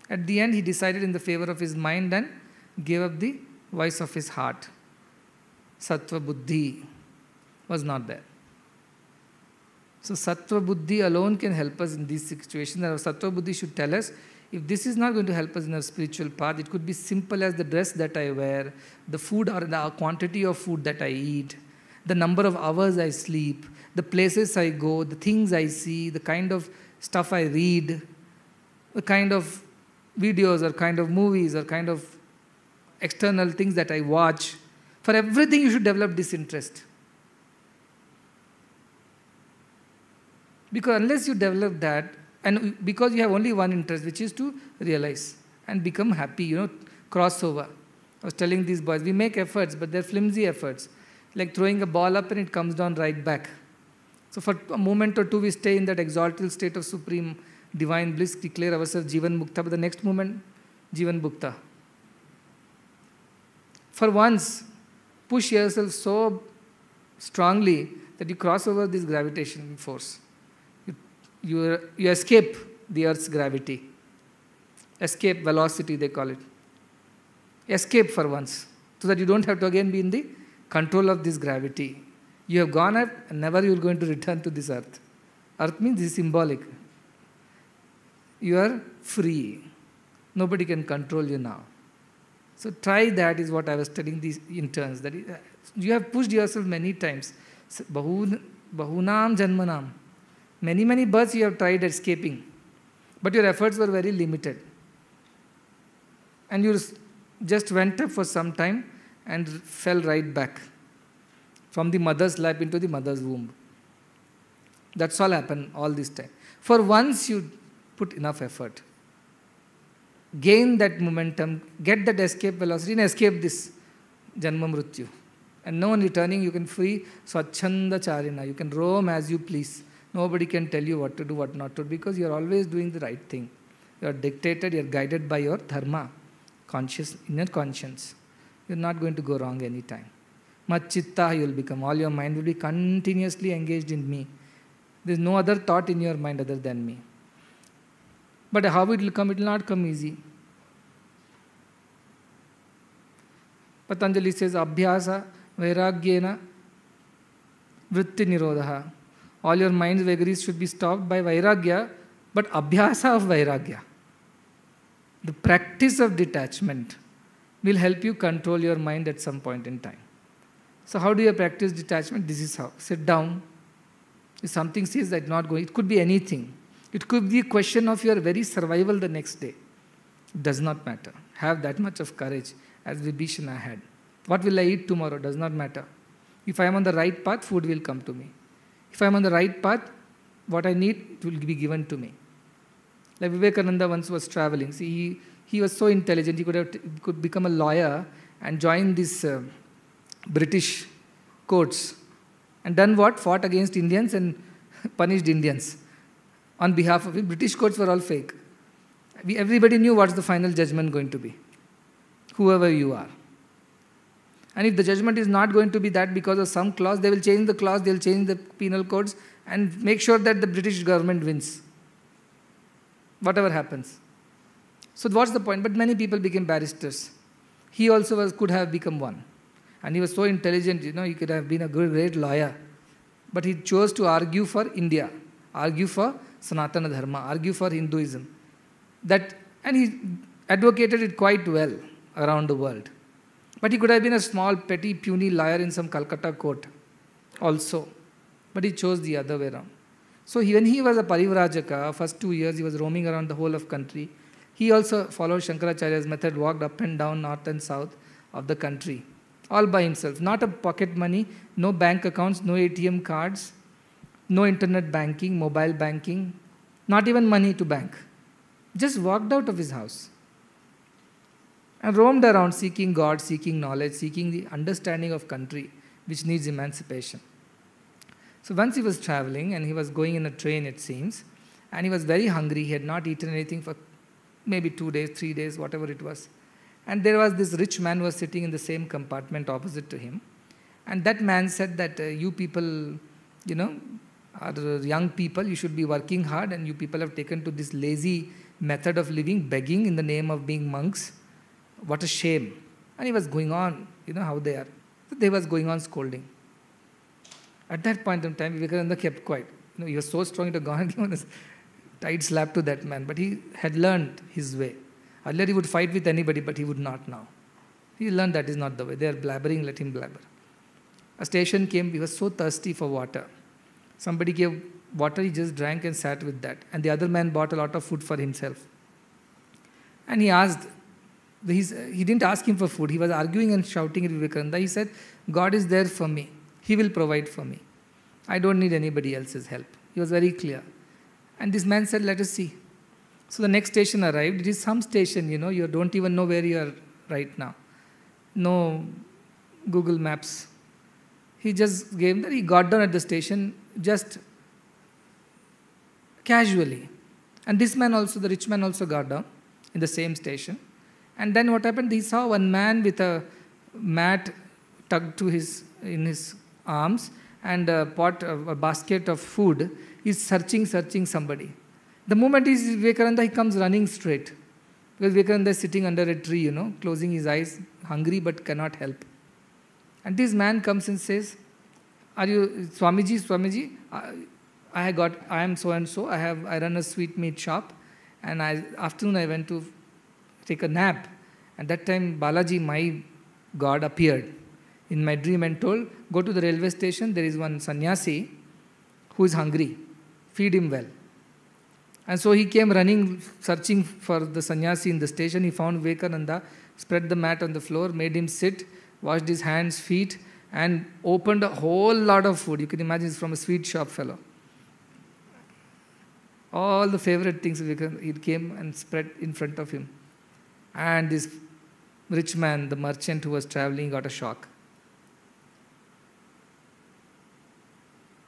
At the end, he decided in the favor of his mind and gave up the voice of his heart. Sattva Buddhi was not there. So Sattva Buddhi alone can help us in these situations. Our Sattva Buddhi should tell us, if this is not going to help us in our spiritual path, it could be simple as the dress that I wear, the food or the quantity of food that I eat, the number of hours I sleep, the places I go, the things I see, the kind of stuff I read, the kind of videos or kind of movies or kind of external things that I watch. For everything you should develop disinterest. Because unless you develop that, and because you have only one interest, which is to realize and become happy, crossover. I was telling these boys, we make efforts, but they're flimsy efforts. Like throwing a ball up and it comes down right back. So for a moment or two, we stay in that exalted state of supreme divine bliss, declare ourselves Jivan Mukta, but the next moment, Jivan Bhukta. For once, push yourself so strongly that you cross over this gravitation force. You escape the earth's gravity. Escape velocity, they call it. Escape for once, so that you don't have to again be in the control of this gravity. You have gone up and never you are going to return to this earth. Earth means this is symbolic. You are free. Nobody can control you now. So try that, is what I was telling these interns. That you have pushed yourself many times. Bahunam janmanam. Many births you have tried escaping. But your efforts were very limited. And you just went up for some time and fell right back. From the mother's lap into the mother's womb. That's all happened all this time. For once you put enough effort. Gain that momentum, get that escape velocity and escape this Janma Mrityu. And no one returning, you can free Swachhanda Charina. You can roam as you please. Nobody can tell you what to do, what not to do, because you are always doing the right thing. You are dictated, you are guided by your dharma, inner conscience. You are not going to go wrong anytime. Machitta you will become. All your mind will be continuously engaged in me. There is no other thought in your mind other than me. But how it will come? It will not come easy. Patanjali says, Abhyasa Vairagyena Vritti Nirodha. All your mind's vagaries should be stopped by Vairagya, but Abhyasa of Vairagya. The practice of detachment will help you control your mind at some point in time. So how do you practice detachment? This is how. Sit down. If something says that not going, it could be anything. It could be a question of your very survival the next day. It does not matter. Have that much of courage as Vibhishana had. What will I eat tomorrow? Does not matter. If I am on the right path, food will come to me. If I am on the right path, what I need will be given to me. Like Vivekananda once was traveling. See, he was so intelligent, he could become a lawyer and join this British courts. And done what? Fought against Indians and punished Indians. On behalf of it, British courts were all fake. Everybody knew what's the final judgment going to be. Whoever you are. And if the judgment is not going to be that because of some clause, they will change the clause, they will change the penal codes and make sure that the British government wins. Whatever happens. So what's the point? But many people became barristers. He also could have become one. And he was so intelligent, he could have been a great lawyer. But he chose to argue for India, argue for Sanatana Dharma, argue for Hinduism. And he advocated it quite well around the world. But he could have been a small, petty, puny lawyer in some Calcutta court also. But he chose the other way around. So when he was a Parivrajaka, first 2 years he was roaming around the whole of country. He also followed Shankaracharya's method, walked up and down, north and south of the country. All by himself. Not a pocket money, no bank accounts, no ATM cards, no internet banking, mobile banking, not even money to bank. Just walked out of his house. And roamed around seeking God, seeking knowledge, seeking the understanding of country, which needs emancipation. So once he was traveling and he was going in a train, it seems, and he was very hungry. He had not eaten anything for maybe 2 days, 3 days, whatever it was. And there was this rich man who was sitting in the same compartment opposite to him. And that man said that you people, are young people, you should be working hard, and you people have taken to this lazy method of living, begging in the name of being monks. What a shame. And he was going on, how they are. So they was going on scolding. At that point in time, Vivekananda kept quiet. He was so strong to go and give a tight slap to that man. But he had learned his way. Earlier he would fight with anybody, but he would not now. He learned that is not the way. They are blabbering, let him blabber. A station came, he was so thirsty for water. Somebody gave water, he just drank and sat with that. And the other man bought a lot of food for himself. And he asked, he didn't ask him for food. He was arguing and shouting at Vivekananda. He said, God is there for me. He will provide for me. I don't need anybody else's help. He was very clear. And this man said, let us see. So the next station arrived. It is some station, you don't even know where you are right now. No Google Maps. He just gave that. He got down at the station just casually. And this man also, the rich man also got down in the same station. And then what happened? He saw one man with a mat tugged in his arms and a basket of food. He's searching somebody. The moment he's Vivekananda, he comes running straight. Because Vivekananda is sitting under a tree, closing his eyes, hungry but cannot help. And this man comes and says, are you Swamiji, I am so and so, I run a sweetmeat shop, and afternoon I went to take a nap. And that time Balaji, my God, appeared in my dream and told, go to the railway station, there is one sannyasi who is hungry, feed him well. And so he came running, searching for the sannyasi in the station. He found Vivekananda, spread the mat on the floor, made him sit, washed his hands, feet, and opened a whole lot of food. You can imagine it's from a sweet shop fellow. All the favorite things, he came and spread in front of him. And this rich man, the merchant who was traveling, got a shock.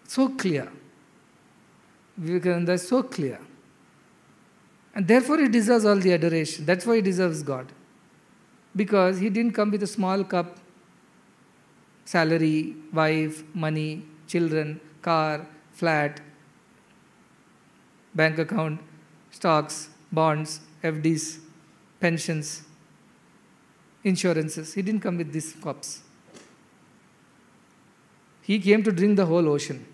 So clear. Vivekananda is so clear. And therefore he deserves all the adoration. That's why he deserves God. Because he didn't come with a small cup, salary, wife, money, children, car, flat, bank account, stocks, bonds, FDs, pensions, insurances. He didn't come with these cups. He came to drink the whole ocean.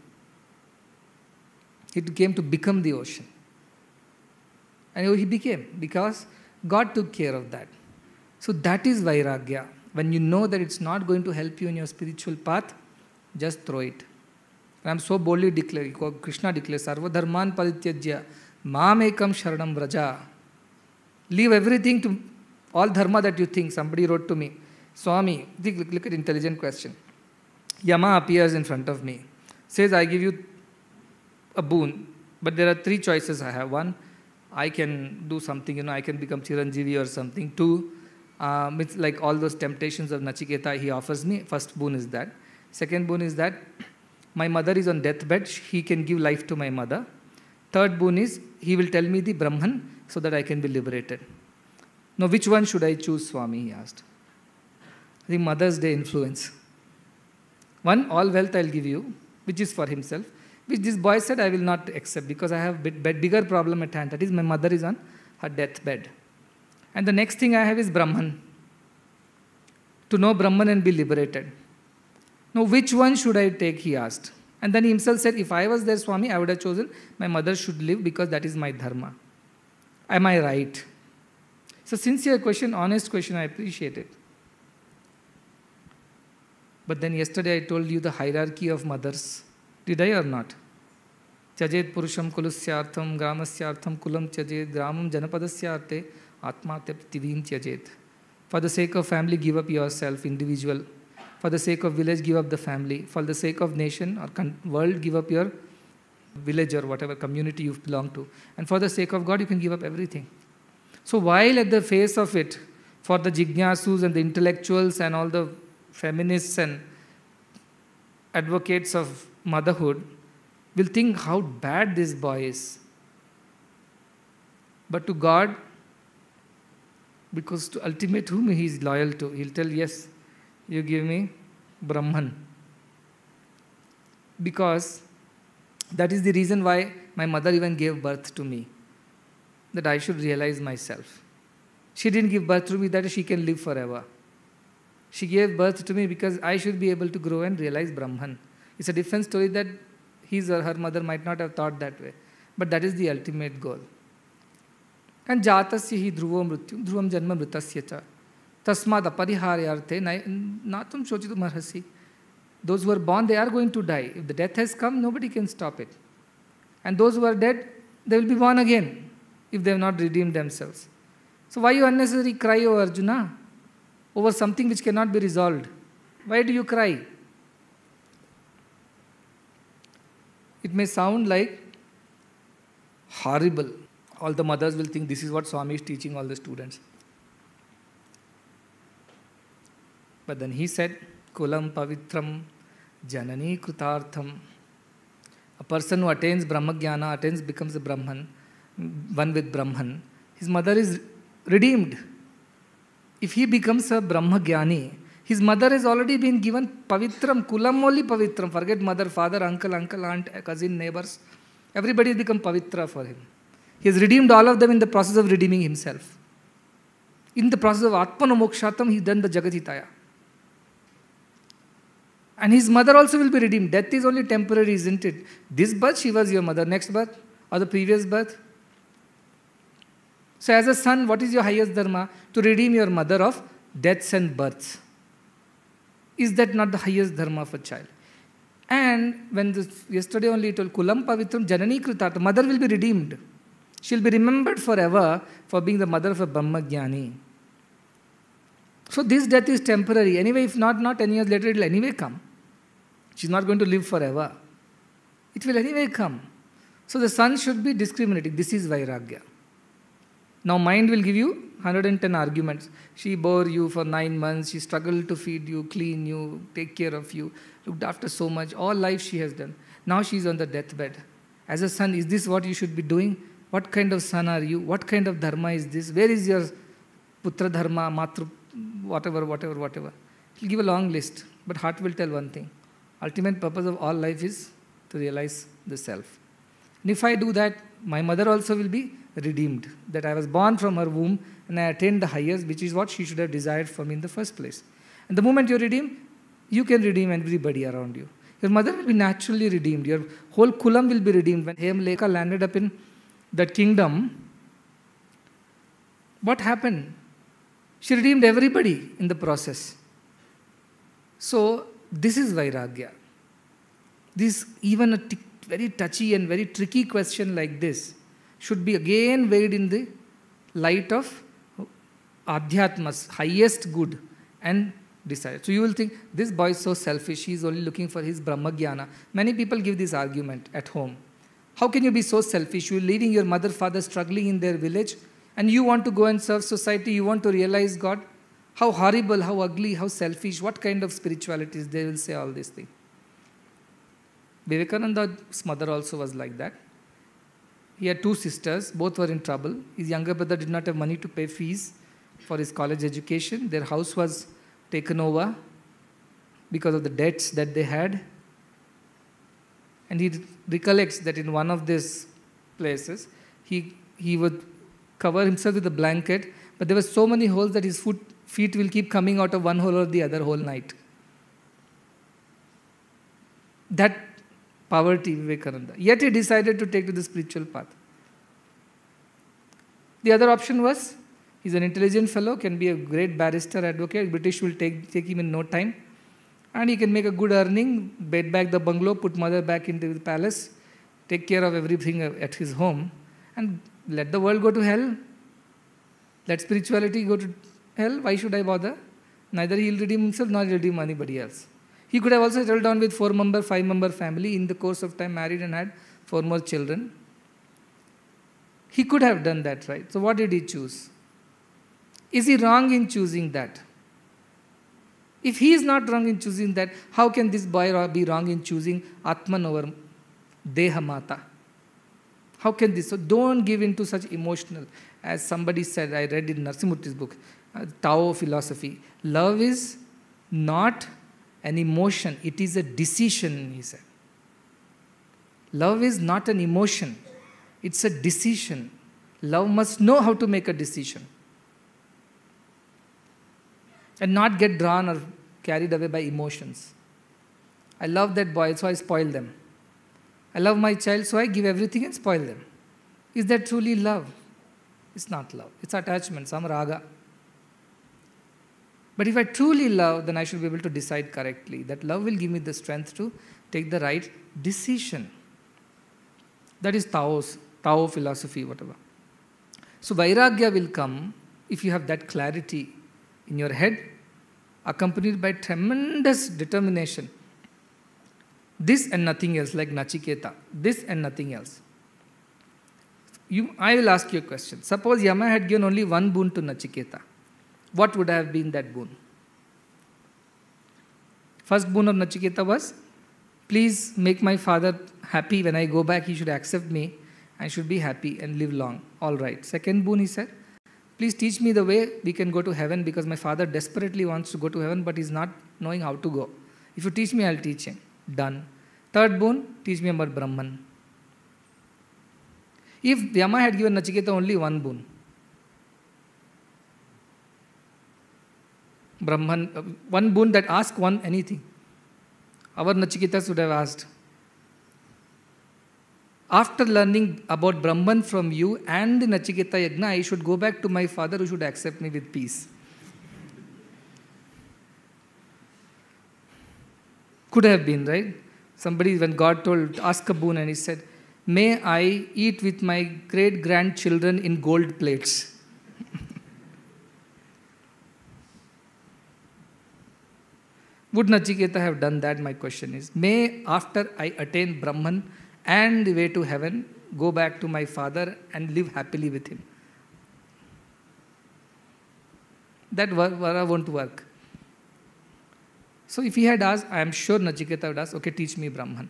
He came to become the ocean. And he became, because God took care of that. So that is Vairagya. When you know that it's not going to help you in your spiritual path, just throw it. And I'm so boldly declaring, Krishna declares, Sarva dharman parityajya, mam ekam sharanam vraja. Leave everything to all dharma that you think. Somebody wrote to me, Swami, look at intelligent question. Yama appears in front of me, says, I give you a boon, but there are 3 choices I have. 1, I can do something, I can become Chiranjeevi or something. 2, it's like all those temptations of Nachiketa he offers me. First boon is that. Second boon is that my mother is on deathbed, he can give life to my mother. Third boon is he will tell me the Brahman so that I can be liberated. Now which one should I choose, Swami, he asked. I think Mother's Day influence. 1, all wealth I'll give you, which is for himself, which this boy said I will not accept because I have a bigger problem at hand. That is, my mother is on her deathbed. And the next thing I have is Brahman. To know Brahman and be liberated. Now, which one should I take, he asked. And then he himself said, if I was there, Swami, I would have chosen my mother should live because that is my dharma. Am I right? It's a sincere question, honest question, I appreciate it. But then yesterday I told you the hierarchy of mothers. Did I or not? Tyajet purusham kulusyartham gramasyartham kulam tyajet gramam janapadasyarte atmate prithivim tyajet. For the sake of family, give up yourself, individual. For the sake of village, give up the family. For the sake of nation or world, give up your village or whatever community you belong to. And for the sake of God, you can give up everything. So while at the face of it, for the jignasus and the intellectuals and all the feminists and advocates of motherhood will think how bad this boy is. But to God, Because to ultimate whom he is loyal to, he'll tell, yes, you give me Brahman. Because that is the reason why my mother even gave birth to me, that I should realize myself. She didn't give birth to me that she can live forever. She gave birth to me because I should be able to grow and realize Brahman. It's a different story that his or her mother might not have thought that way. But that is the ultimate goal. And jatasya hi dhruvam mrityu, dhruvam janma mritasya cha. Tasmad apariharyarthe natum shochitum arhasi. Those who are born, they are going to die. If the death has come, nobody can stop it. And those who are dead, they will be born again if they have not redeemed themselves. So why you unnecessarily cry, O Arjuna, over something which cannot be resolved? Why do you cry? It may sound like horrible. All the mothers will think this is what Swami is teaching all the students. But then he said, Kulam pavitram janani krutartham. A person who attains Brahmagyana, becomes a Brahman, one with Brahman, his mother is redeemed. If he becomes a Brahmagyani, his mother has already been given pavitram, kulam only pavitram. Forget mother, father, uncle, aunt, cousin, neighbors. Everybody has become pavitra for him. He has redeemed all of them in the process of redeeming himself. In the process of Atmana Mokshatam, he has done the Jagatitaya. And his mother also will be redeemed. Death is only temporary, isn't it? This birth, she was your mother. Next birth, or the previous birth. So as a son, what is your highest dharma? To redeem your mother of deaths and births. Is that not the highest dharma of a child? And when yesterday only told, Kulam pavitram janani krutartha, mother will be redeemed. She will be remembered forever for being the mother of a Brahmagyani. So this death is temporary. Anyway, if not 10 years later, it will anyway come. She is not going to live forever. It will anyway come. So the son should be discriminating. This is Vairagya. Now mind will give you 110 arguments. She bore you for 9 months. She struggled to feed you, clean you, take care of you, looked after so much. All life she has done. Now she is on the deathbed. As a son, is this what you should be doing? What kind of son are you? What kind of dharma is this? Where is your putra dharma, matru, whatever. He'll give a long list. But heart will tell one thing. Ultimate purpose of all life is to realize the self. And if I do that, my mother also will be redeemed. That I was born from her womb and I attained the highest, which is what she should have desired for me in the first place. And the moment you redeem, you can redeem everybody around you. Your mother will be naturally redeemed. Your whole kulam will be redeemed. When Hemleka landed up in that kingdom, what happened? She redeemed everybody in the process. So, this is Vairagya. This, even a very touchy and very tricky question like this should be again weighed in the light of Adhyatma's highest good and decided. So you will think, this boy is so selfish, he is only looking for his Brahmagyana. Many people give this argument at home. How can you be so selfish? You are leaving your mother, father struggling in their village and you want to go and serve society, you want to realize God. How horrible, how ugly, how selfish, what kind of spirituality is, they will say all these things. Vivekananda's mother also was like that. He had 2 sisters, both were in trouble. His younger brother did not have money to pay fees for his college education. Their house was taken over because of the debts that they had. And he recollects that in one of these places, he would cover himself with a blanket, but there were so many holes that his feet will keep coming out of one hole or the other whole night. That poverty, Vivekananda. Yet he decided to take to the spiritual path. The other option was, he's an intelligent fellow, can be a great barrister, advocate. British will take him in no time. And he can make a good earning, bed back the bungalow, put mother back into the palace, take care of everything at his home, and let the world go to hell. Let spirituality go to hell. Why should I bother? Neither he will redeem himself, nor redeem anybody else. He could have also settled down with 4-member, 5-member family, in the course of time married and had 4 more children. He could have done that, right? So what did he choose? Is he wrong in choosing that? If he is not wrong in choosing that, how can this boy be wrong in choosing Atman over Deha Mata? How can this? So don't give in to such emotional as somebody said, I read in Narsimurti's book, Tao philosophy, love is not an emotion, it is a decision, he said. Love is not an emotion, it's a decision. Love must know how to make a decision and not get drawn or carried away by emotions. I love that boy, so I spoil them. I love my child, so I give everything and spoil them. Is that truly love? It's not love. It's attachment, some raga. But if I truly love, then I should be able to decide correctly. That love will give me the strength to take the right decision. That is Tao philosophy, whatever. So Vairagya will come if you have that clarity in your head, accompanied by tremendous determination. This and nothing else, like Nachiketa. This and nothing else. I will ask you a question. Suppose Yama had given only one boon to Nachiketa. What would have been that boon? First boon of Nachiketa was, please make my father happy. When I go back, he should accept me and should be happy and live long. All right. Second boon, he said, please teach me the way we can go to heaven, because my father desperately wants to go to heaven, but he's not knowing how to go. If you teach me, I'll teach him. Done. Third boon, teach me about Brahman. If Yama had given Nachiketa only one boon, Brahman, one boon that ask one anything, our Nachiketa should have asked, after learning about Brahman from you and the Nachiketa Yajna, I should go back to my father who should accept me with peace. Could have been, right? Somebody, when God told, ask a boon, and he said, may I eat with my great-grandchildren in gold plates. Would Nachiketa have done that? My question is, may after I attain Brahman and the way to heaven, go back to my father and live happily with him. That vara won't work. So if he had asked, I am sure Nachiketa would ask, okay, teach me Brahman.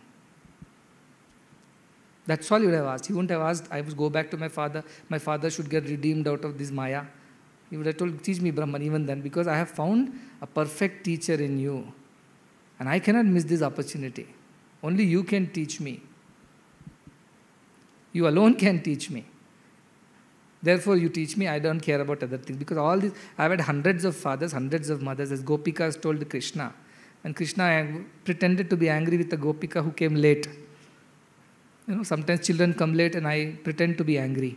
That's all he would have asked. He wouldn't have asked, I would go back to my father should get redeemed out of this Maya. He would have told, teach me Brahman even then, because I have found a perfect teacher in you. And I cannot miss this opportunity. Only you can teach me. You alone can teach me. Therefore, you teach me, I don't care about other things. Because all this, I've had hundreds of fathers, hundreds of mothers, as Gopikas told Krishna. And Krishna pretended to be angry with the Gopika who came late. Sometimes children come late and I pretend to be angry.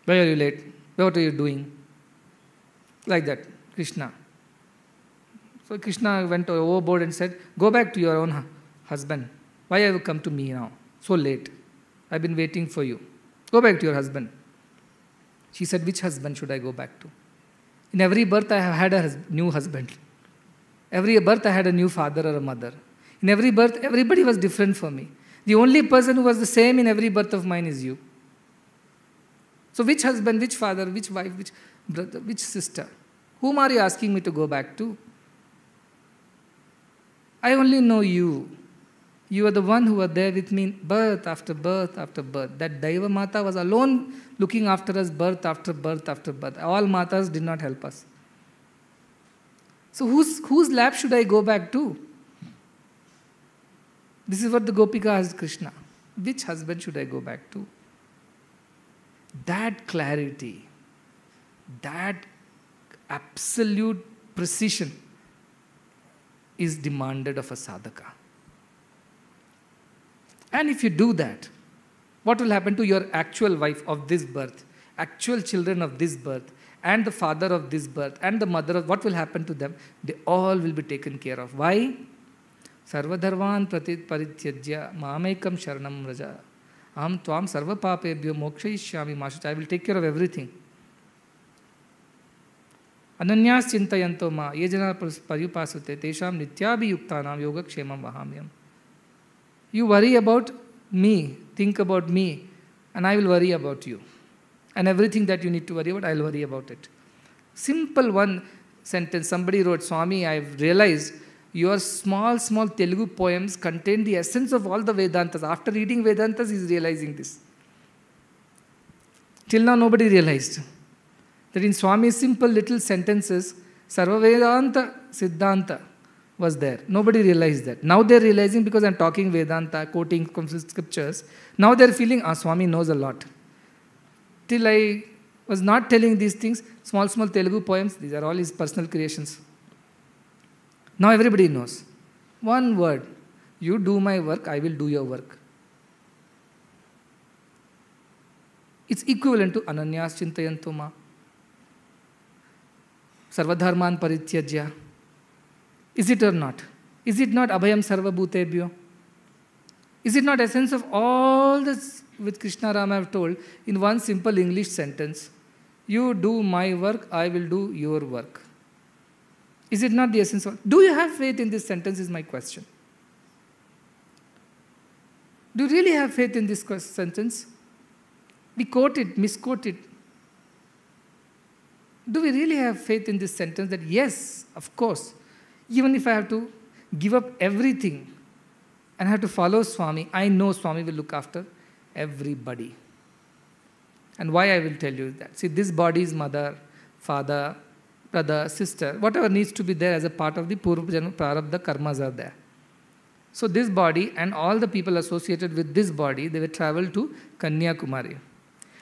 Why are you late? What are you doing? Like that, Krishna. So Krishna went overboard and said, go back to your own husband. Why have you come to me now? So late. I've been waiting for you. Go back to your husband. She said, which husband should I go back to? In every birth I have had a new husband. Every birth I had a new father or a mother. In every birth, everybody was different for me. The only person who was the same in every birth of mine is you. So which husband, which father, which wife, which brother, which sister? Whom are you asking me to go back to? I only know you. You are the one who were there with me birth after birth after birth. That Daiva Mata was alone looking after us birth after birth after birth. All Matas did not help us. So whose lap should I go back to? This is what the Gopika asked Krishna. Which husband should I go back to? That clarity, that absolute precision is demanded of a sadhaka. And if you do that, what will happen to your actual wife of this birth, actual children of this birth, and the father of this birth, and the mother of, what will happen to them? They all will be taken care of. Why? Sarvadharvan parityajya mamekam sharanam raja. Aham tvam sarva papebhyo mokshayishyami mashucha. I will take care of everything. Ananyas chintayanto ma yejana paryupasute tesham nityabhi yuktanam yoga kshemam vahamyam. You worry about me, think about me, and I will worry about you. And everything that you need to worry about, I will worry about it. Simple one sentence. Somebody wrote, Swami, I have realized your small Telugu poems contain the essence of all the Vedantas. After reading Vedantas, he is realizing this. Till now, nobody realized that in Swami's simple little sentences, Sarva Vedanta Siddhanta was there. Nobody realized that. Now they're realizing because I'm talking Vedanta, quoting from scriptures. Now they're feeling, Swami knows a lot. Till I was not telling these things, small Telugu poems, these are all his personal creations. Now everybody knows. One word, you do my work, I will do your work. It's equivalent to Ananyas Chintayantu Ma. Sarvadharman Parityajya. Is it or not? Is it not Abhayam Sarva Bhutebhyo? Is it not essence of all this which Krishna Rama have told in one simple English sentence? You do my work, I will do your work. Is it not the essence of... Do you have faith in this sentence is my question. Do you really have faith in this sentence? We quote it, misquote it. Do we really have faith in this sentence that yes, of course, even if I have to give up everything and have to follow Swami, I know Swami will look after everybody. And why I will tell you that. See, this body is mother, father, brother, sister, whatever needs to be there as a part of the Purva Prarabdha karmas are there. So this body and all the people associated with this body, they will travel to Kanyakumari.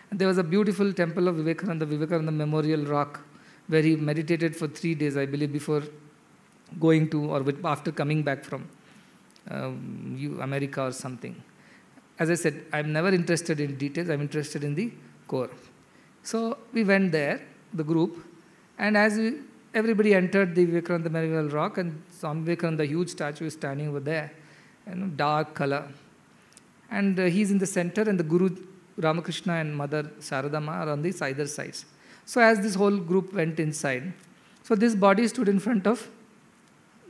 And there was a beautiful temple of Vivekananda Memorial Rock, where he meditated for 3 days, I believe, before going to or after coming back from America or something. As I said, I'm never interested in details, I'm interested in the core. So we went there, the group, and as everybody entered the Vivekananda Memorial Rock, and Swami Vivekananda, the huge statue, is standing over there, dark color. And he's in the center, and the Guru Ramakrishna and Mother Sharadama are on the either sides. So as this whole group went inside, so this body stood in front of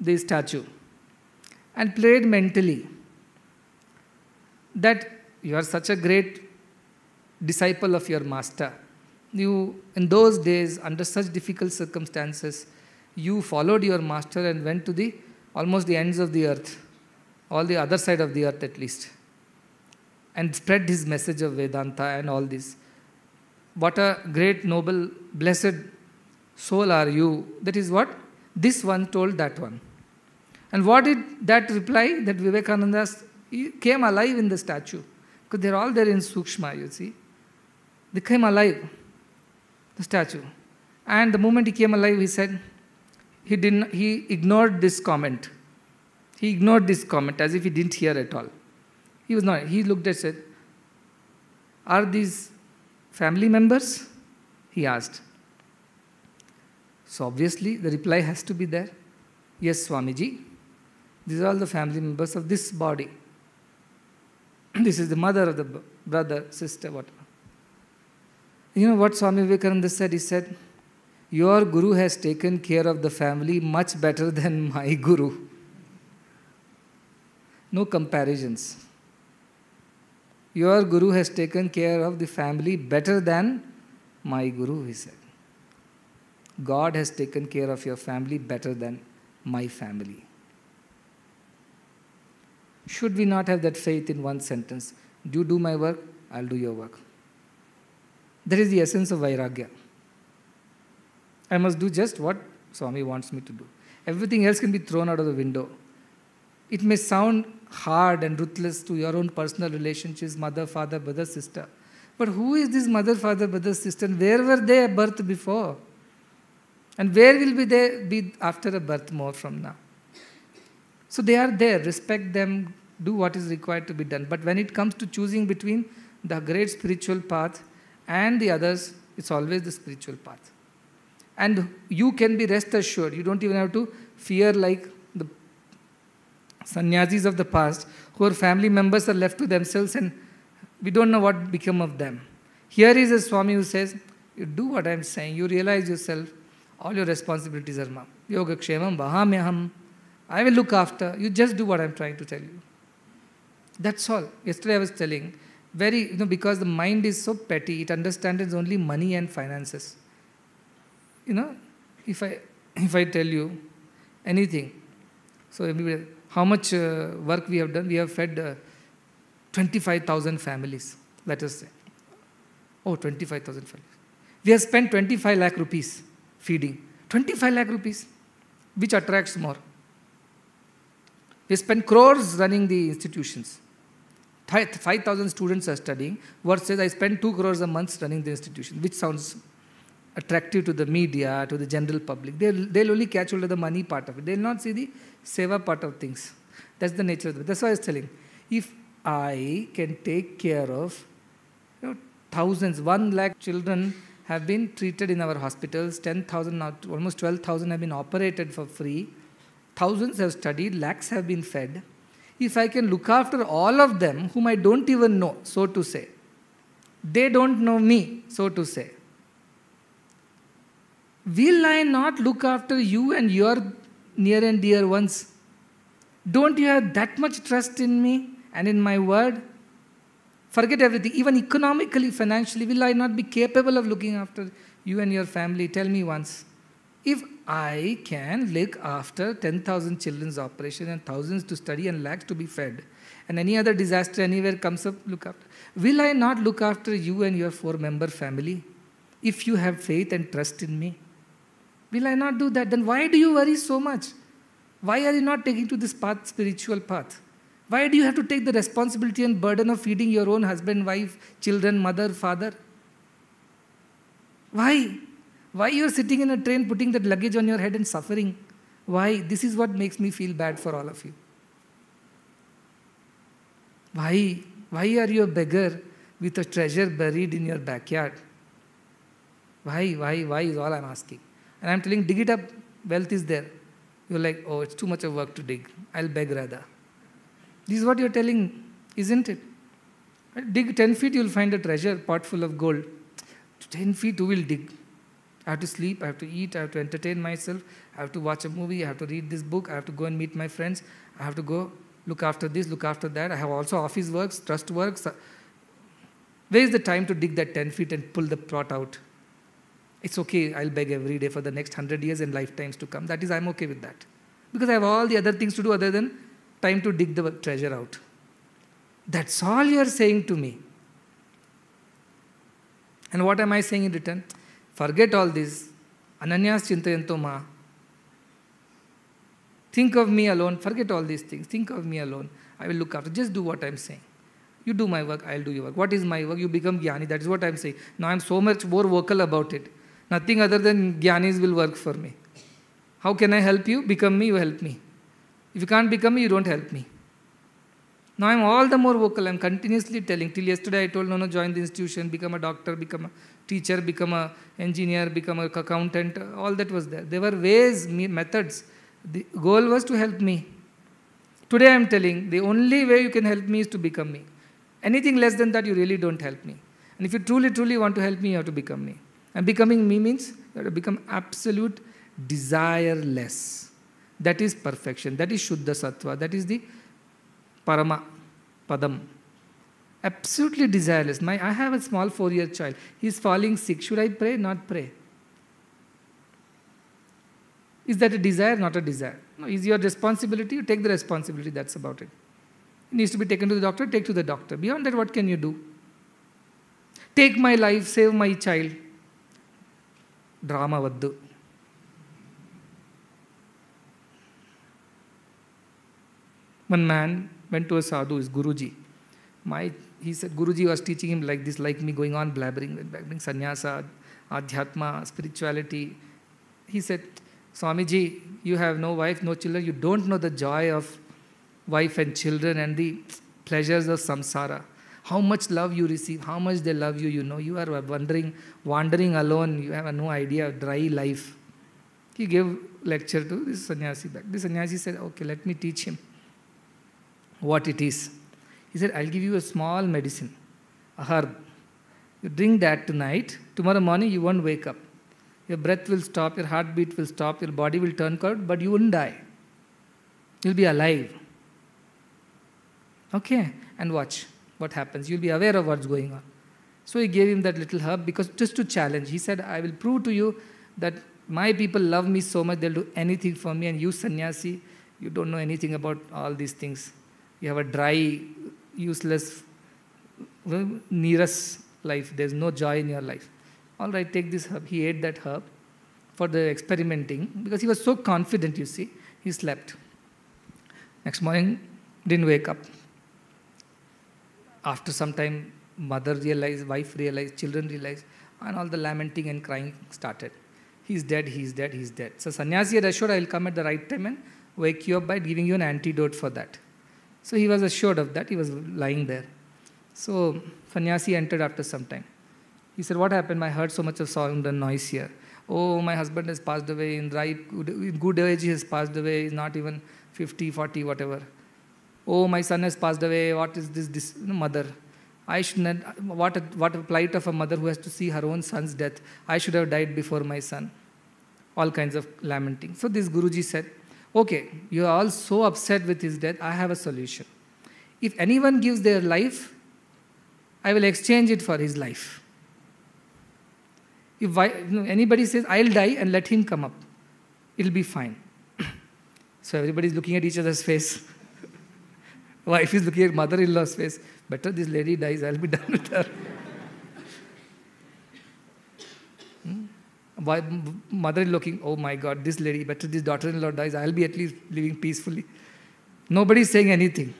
the statue and prayed mentally that you are such a great disciple of your master. You, in those days, under such difficult circumstances, you followed your master and went to almost the ends of the earth, all the other side of the earth at least, and spread his message of Vedanta and all this. What a great, noble, blessed soul are you. That is what this one told that one. And what did that reply? That Vivekananda came alive in the statue. Because they're all there in Sukshma, you see. They came alive, the statue. And the moment he came alive, he said, he ignored this comment. He ignored this comment as if he didn't hear at all. He was not. He looked and said, are these family members? He asked. So obviously the reply has to be there. Yes, Swamiji. These are all the family members of this body. This is the mother of the brother, sister, whatever. You know what Swami Vivekananda said? He said, your Guru has taken care of the family much better than my Guru. No comparisons. Your Guru has taken care of the family better than my Guru, he said. God has taken care of your family better than my family. Should we not have that faith in one sentence? You do my work, I'll do your work. That is the essence of Vairagya. I must do just what Swami wants me to do. Everything else can be thrown out of the window. It may sound hard and ruthless to your own personal relationships, mother, father, brother, sister. But who is this mother, father, brother, sister? And where were they at birth before? And where will they be after a birth more from now? So they are there. Respect them. Do what is required to be done. But when it comes to choosing between the great spiritual path and the others, it's always the spiritual path. And you can be rest assured. You don't even have to fear like the sannyasis of the past, whose family members are left to themselves and we don't know what become of them. Here is a Swami who says, you do what I am saying. You realize yourself, all your responsibilities are ma'am. Yoga kshemam vahamyaham. I will look after. You just do what I am trying to tell you. That's all. Yesterday I was telling, because the mind is so petty, it understands only money and finances. If I tell you anything, so how much work we have done? We have fed 25,000 families, let us say. Oh, 25,000 fellows. We have spent 25 lakh rupees feeding. 25 lakh rupees. Which attracts more? We spend crores running the institutions. 5,000 students are studying versus I spend 2 crores a month running the institution. Which sounds attractive to the media, to the general public. They'll only catch hold of the money part of it. They'll not see the seva part of things. That's the nature of it. That's why I was telling. If I can take care of thousands, 1 lakh children have been treated in our hospitals, 10,000, now almost 12,000 have been operated for free, thousands have studied, lakhs have been fed. If I can look after all of them whom I don't even know, so to say, they don't know me, so to say, will I not look after you and your near and dear ones? Don't you have that much trust in me and in my word? Forget everything. Even economically, financially, will I not be capable of looking after you and your family? Tell me once. If I can look after 10,000 children's operation and thousands to study and lakhs to be fed, and any other disaster anywhere comes up, look after. Will I not look after you and your 4-member family? If you have faith and trust in me, will I not do that? Then why do you worry so much? Why are you not taking to this path, spiritual path? Why do you have to take the responsibility and burden of feeding your own husband, wife, children, mother, father? Why? Why you are sitting in a train putting that luggage on your head and suffering? Why? This is what makes me feel bad for all of you. Why? Why are you a beggar with a treasure buried in your backyard? Why is all I'm asking. And I'm telling, dig it up, wealth is there. You're like, oh, it's too much of work to dig. I'll beg rather. This is what you're telling, isn't it? Dig 10 feet, you'll find a treasure pot full of gold. 10 feet, who will dig? I have to sleep, I have to eat, I have to entertain myself, I have to watch a movie, I have to read this book, I have to go and meet my friends, I have to go look after this, look after that. I have also office works, trust works. Where is the time to dig that 10 feet and pull the pot out? It's okay, I'll beg every day for the next 100 years and lifetimes to come. That is, I'm okay with that. Because I have all the other things to do other than time to dig the treasure out. That's all you are saying to me. And what am I saying in return? Forget all this. Ananyas chintayanto ma. Think of me alone. Forget all these things. Think of me alone. I will look after. Just do what I'm saying. You do my work, I'll do your work. What is my work? You become Jnani. That is what I'm saying. Now I'm so much more vocal about it. Nothing other than Jnanis will work for me. How can I help you? Become me, you help me. If you can't become me, you don't help me. Now I'm all the more vocal. I'm continuously telling. Till yesterday I told, no, join the institution, become a doctor, become a teacher, become an engineer, become an accountant. All that was there. There were ways, methods. The goal was to help me. Today I'm telling, the only way you can help me is to become me. Anything less than that, you really don't help me. And if you truly, truly want to help me, you have to become me. And becoming me means you have to become absolute desireless. That is perfection. That is Shuddha Sattva. That is the Parama Padam. Absolutely desireless. I have a small 4-year child. He's falling sick. Should I pray? Not pray. Is that a desire? Not a desire. No, is your responsibility? You take the responsibility. That's about it. It needs to be taken to the doctor. Take to the doctor. Beyond that, what can you do? Take my life. Save my child. Drama vaddu. One man went to a sadhu, his Guruji. He said, Guruji was teaching him like this, like me, going on blabbering, sannyasa, adhyatma, spirituality. He said, Swamiji, you have no wife, no children. You don't know the joy of wife and children and the pleasures of samsara. How much love you receive, how much they love you, you know. You are wandering alone. You have no idea of dry life. He gave lecture to this sannyasi back. This sannyasi said, okay, let me teach him what it is. He said, I'll give you a small medicine, a herb. You drink that tonight. Tomorrow morning you won't wake up. Your breath will stop, your heartbeat will stop, your body will turn cold, but you won't die. You'll be alive. Okay? And watch what happens. You'll be aware of what's going on. So he gave him that little herb because just to challenge. He said, I will prove to you that my people love me so much, they'll do anything for me. And you, sannyasi, you don't know anything about all these things. You have a dry, useless, neerus life. There's no joy in your life. All right, take this herb. He ate that herb for the experimenting because he was so confident, you see. He slept. Next morning, didn't wake up. After some time, mother realized, wife realized, children realized, and all the lamenting and crying started. He's dead, he's dead, he's dead. So sannyasi had assured, I will come at the right time and wake you up by giving you an antidote for that. So he was assured of that. He was lying there. So sannyasi entered after some time. He said, what happened? I heard so much of sound and noise here. Oh, my husband has passed away. In good age, he has passed away. He's not even 50, 40, whatever. Oh, my son has passed away. What is this mother? I should not, what a plight of a mother who has to see her own son's death. I should have died before my son. All kinds of lamenting. So this Guruji said, okay, you are all so upset with his death. I have a solution. If anyone gives their life, I will exchange it for his life. If anybody says, I'll die and let him come up, it'll be fine. So everybody's looking at each other's face. Wife is looking at mother-in-law's face. Better this lady dies, I'll be done with her. Mother is looking, oh my God, this lady, better this daughter-in-law dies, I'll be at least living peacefully. Nobody's saying anything.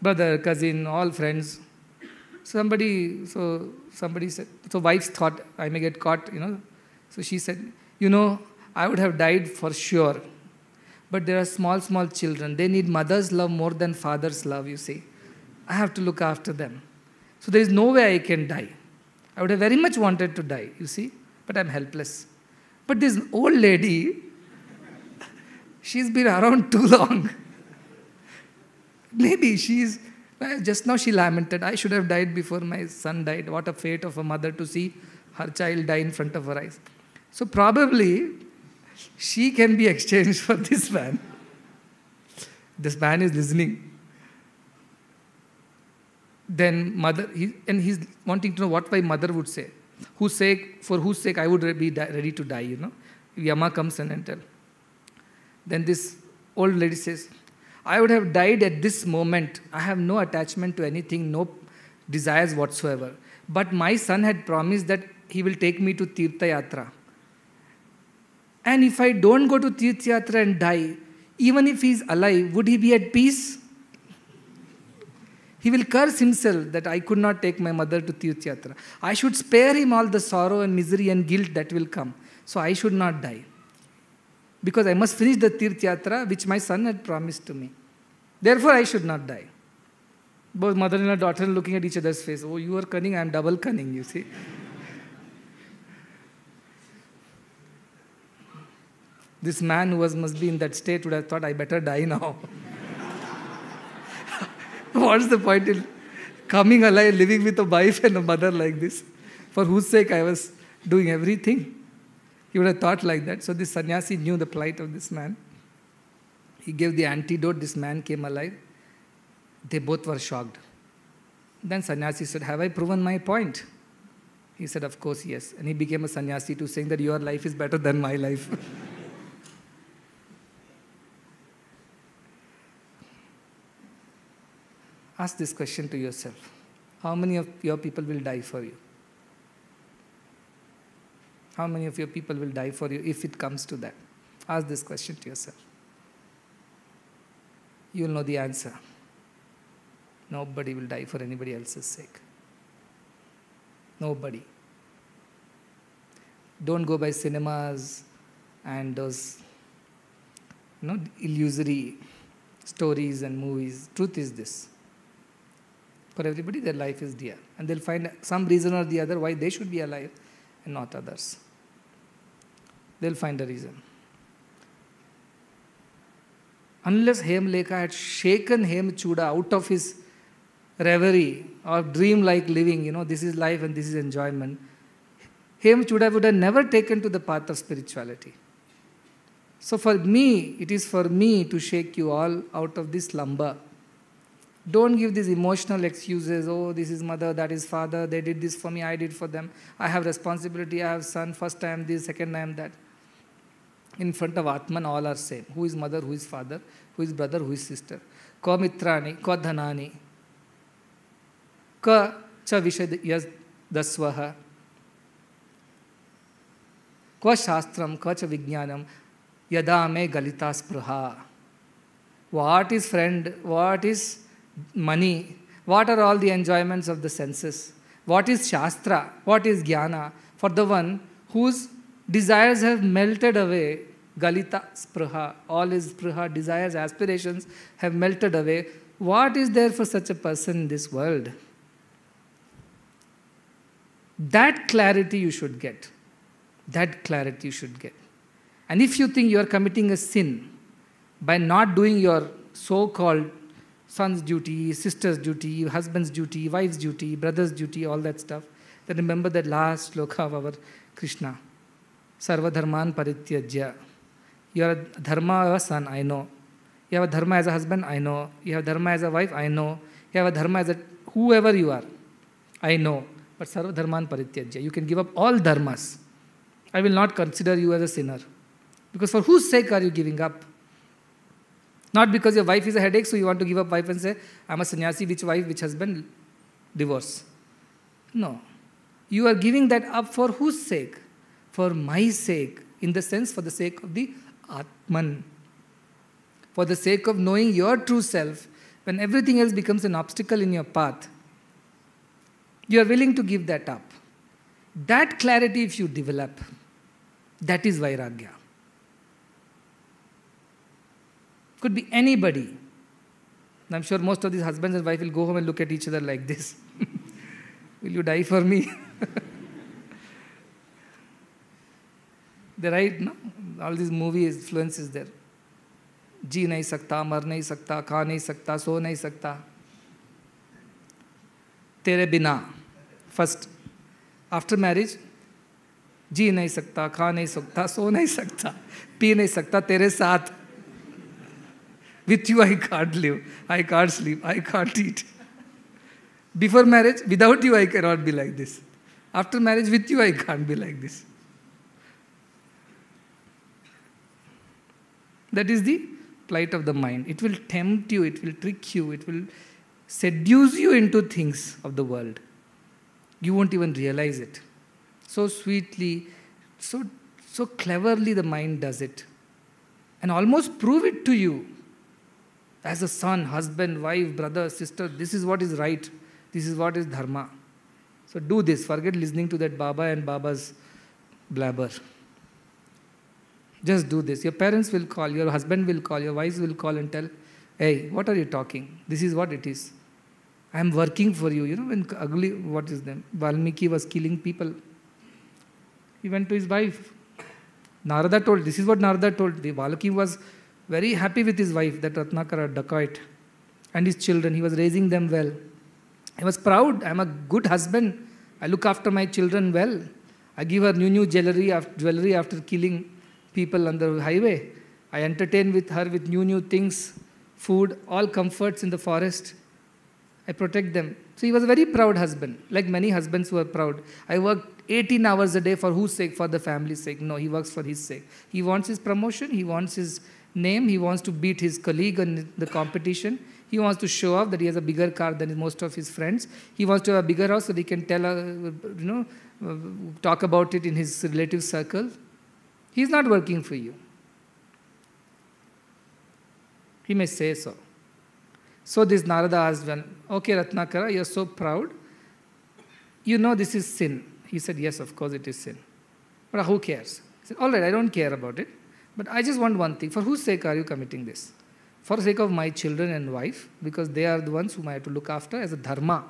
Brother, cousin, all friends. Somebody said, so wives thought, I may get caught, So she said, I would have died for sure. But there are small children. They need mother's love more than father's love, you see. I have to look after them. So there is no way I can die. I would have very much wanted to die, you see. But I'm helpless. But this old lady, she's been around too long. Maybe just now she lamented, I should have died before my son died. What a fate of a mother to see her child die in front of her eyes. So probably she can be exchanged for this man. This man is listening. Then mother, he's wanting to know what my mother would say. For whose sake I would be ready to die, If Yama comes and tell. Then this old lady says, I would have died at this moment. I have no attachment to anything, no desires whatsoever. But my son had promised that he will take me to Tirtha Yatra. And if I don't go to Tirtha Yatra and die, even if he is alive, would he be at peace? He will curse himself that I could not take my mother to Tirtha Yatra. I should spare him all the sorrow and misery and guilt that will come. So I should not die. Because I must finish the Tirtha Yatra which my son had promised to me. Therefore I should not die. Both mother-in-law and daughter looking at each other's face. Oh, you are cunning, I am double cunning, you see. This man who must be in that state would have thought, I better die now. What's the point in coming alive, living with a wife and a mother like this? For whose sake I was doing everything. He would have thought like that. So this sannyasi knew the plight of this man. He gave the antidote. This man came alive. They both were shocked. Then sannyasi said, have I proven my point? He said, of course, yes. And he became a sannyasi too, saying that your life is better than my life. Ask this question to yourself. How many of your people will die for you? How many of your people will die for you if it comes to that? Ask this question to yourself. You will know the answer. Nobody will die for anybody else's sake. Nobody. Don't go by cinemas and those illusory stories and movies. Truth is this. For everybody, their life is dear. And they'll find some reason or the other why they should be alive and not others. They'll find a reason. Unless Hemlekha had shaken Hemchuda out of his reverie or dream-like living, this is life and this is enjoyment, Hemchuda would have never taken to the path of spirituality. So for me, it is for me to shake you all out of this slumber. Don't give these emotional excuses, oh, this is mother, that is father, they did this for me, I did for them. I have responsibility, I have son, first I am this, second I am that. In front of Atman, all are same. Who is mother, who is father, who is brother, who is sister. Ko mitrani, ko dhanani, ka cha vishayas dasvaha. Kva shastram, kva cha vijnanam, yada me galita spruha. What is friend? What is money? What are all the enjoyments of the senses? What is shastra? What is jnana? For the one whose desires have melted away, galita spruha, all his spruha, desires, aspirations have melted away. What is there for such a person in this world? That clarity you should get. That clarity you should get. And if you think you are committing a sin by not doing your so-called son's duty, sister's duty, husband's duty, wife's duty, brother's duty, all that stuff, then remember that last sloka of our Krishna. Sarva dharman parityajya. You are a dharma of a son, I know. You have a dharma as a husband, I know. You have dharma as a wife, I know. You have a dharma as a whoever you are, I know. But sarva dharman parityajya. You can give up all dharmas. I will not consider you as a sinner. Because for whose sake are you giving up? Not because your wife is a headache, so you want to give up wife and say, I'm a sannyasi, which wife, which husband, divorce. No. You are giving that up for whose sake? For my sake. In the sense, for the sake of the Atman. For the sake of knowing your true self, when everything else becomes an obstacle in your path, you are willing to give that up. That clarity, if you develop, that is Vairagya. Could be anybody. I'm sure most of these husbands and wives will go home and look at each other like this. Will you die for me? They're right, no? All these movie influence is there. जी नहीं सकता, मर नहीं सकता, खा नहीं सकता, सो नहीं सकता. तेरे बिना. First. After marriage, जी नहीं सकता, खा नहीं सकता, सो नहीं सकता, पी नहीं सकता, तेरे साथ. With you I can't live, I can't sleep, I can't eat. Before marriage, without you I cannot be like this. After marriage, with you I can't be like this. That is the plight of the mind. It will tempt you, it will trick you, it will seduce you into things of the world. You won't even realize it. So sweetly, so cleverly the mind does it. And almost prove it to you. As a son, husband, wife, brother, sister, this is what is right. This is what is dharma. So do this. Forget listening to that Baba and Baba's blabber. Just do this. Your parents will call, your husband will call, your wives will call and tell, hey, what are you talking? This is what it is. I am working for you. You know, when ugly, what is them? Valmiki was killing people. He went to his wife. Narada told, this is what Narada told. The Valmiki was very happy with his wife, that Ratnakara dacoit, and his children. He was raising them well. He was proud. I am a good husband. I look after my children well. I give her new jewelry after killing people on the highway. I entertain with her with new things, food, all comforts in the forest. I protect them. So he was a very proud husband, like many husbands who are proud. I work 18 hours a day for whose sake? For the family's sake. No, he works for his sake. He wants his promotion. He wants his name. He wants to beat his colleague in the competition. He wants to show off that he has a bigger car than most of his friends. He wants to have a bigger house so he can tell, talk about it in his relative circle. He is not working for you. He may say so. So this Narada asked, okay, Ratnakara, you are so proud. You know this is sin. He said, yes, of course it is sin. But who cares? He said, all right, I don't care about it. But I just want one thing. For whose sake are you committing this? For the sake of my children and wife, because they are the ones whom I have to look after as a dharma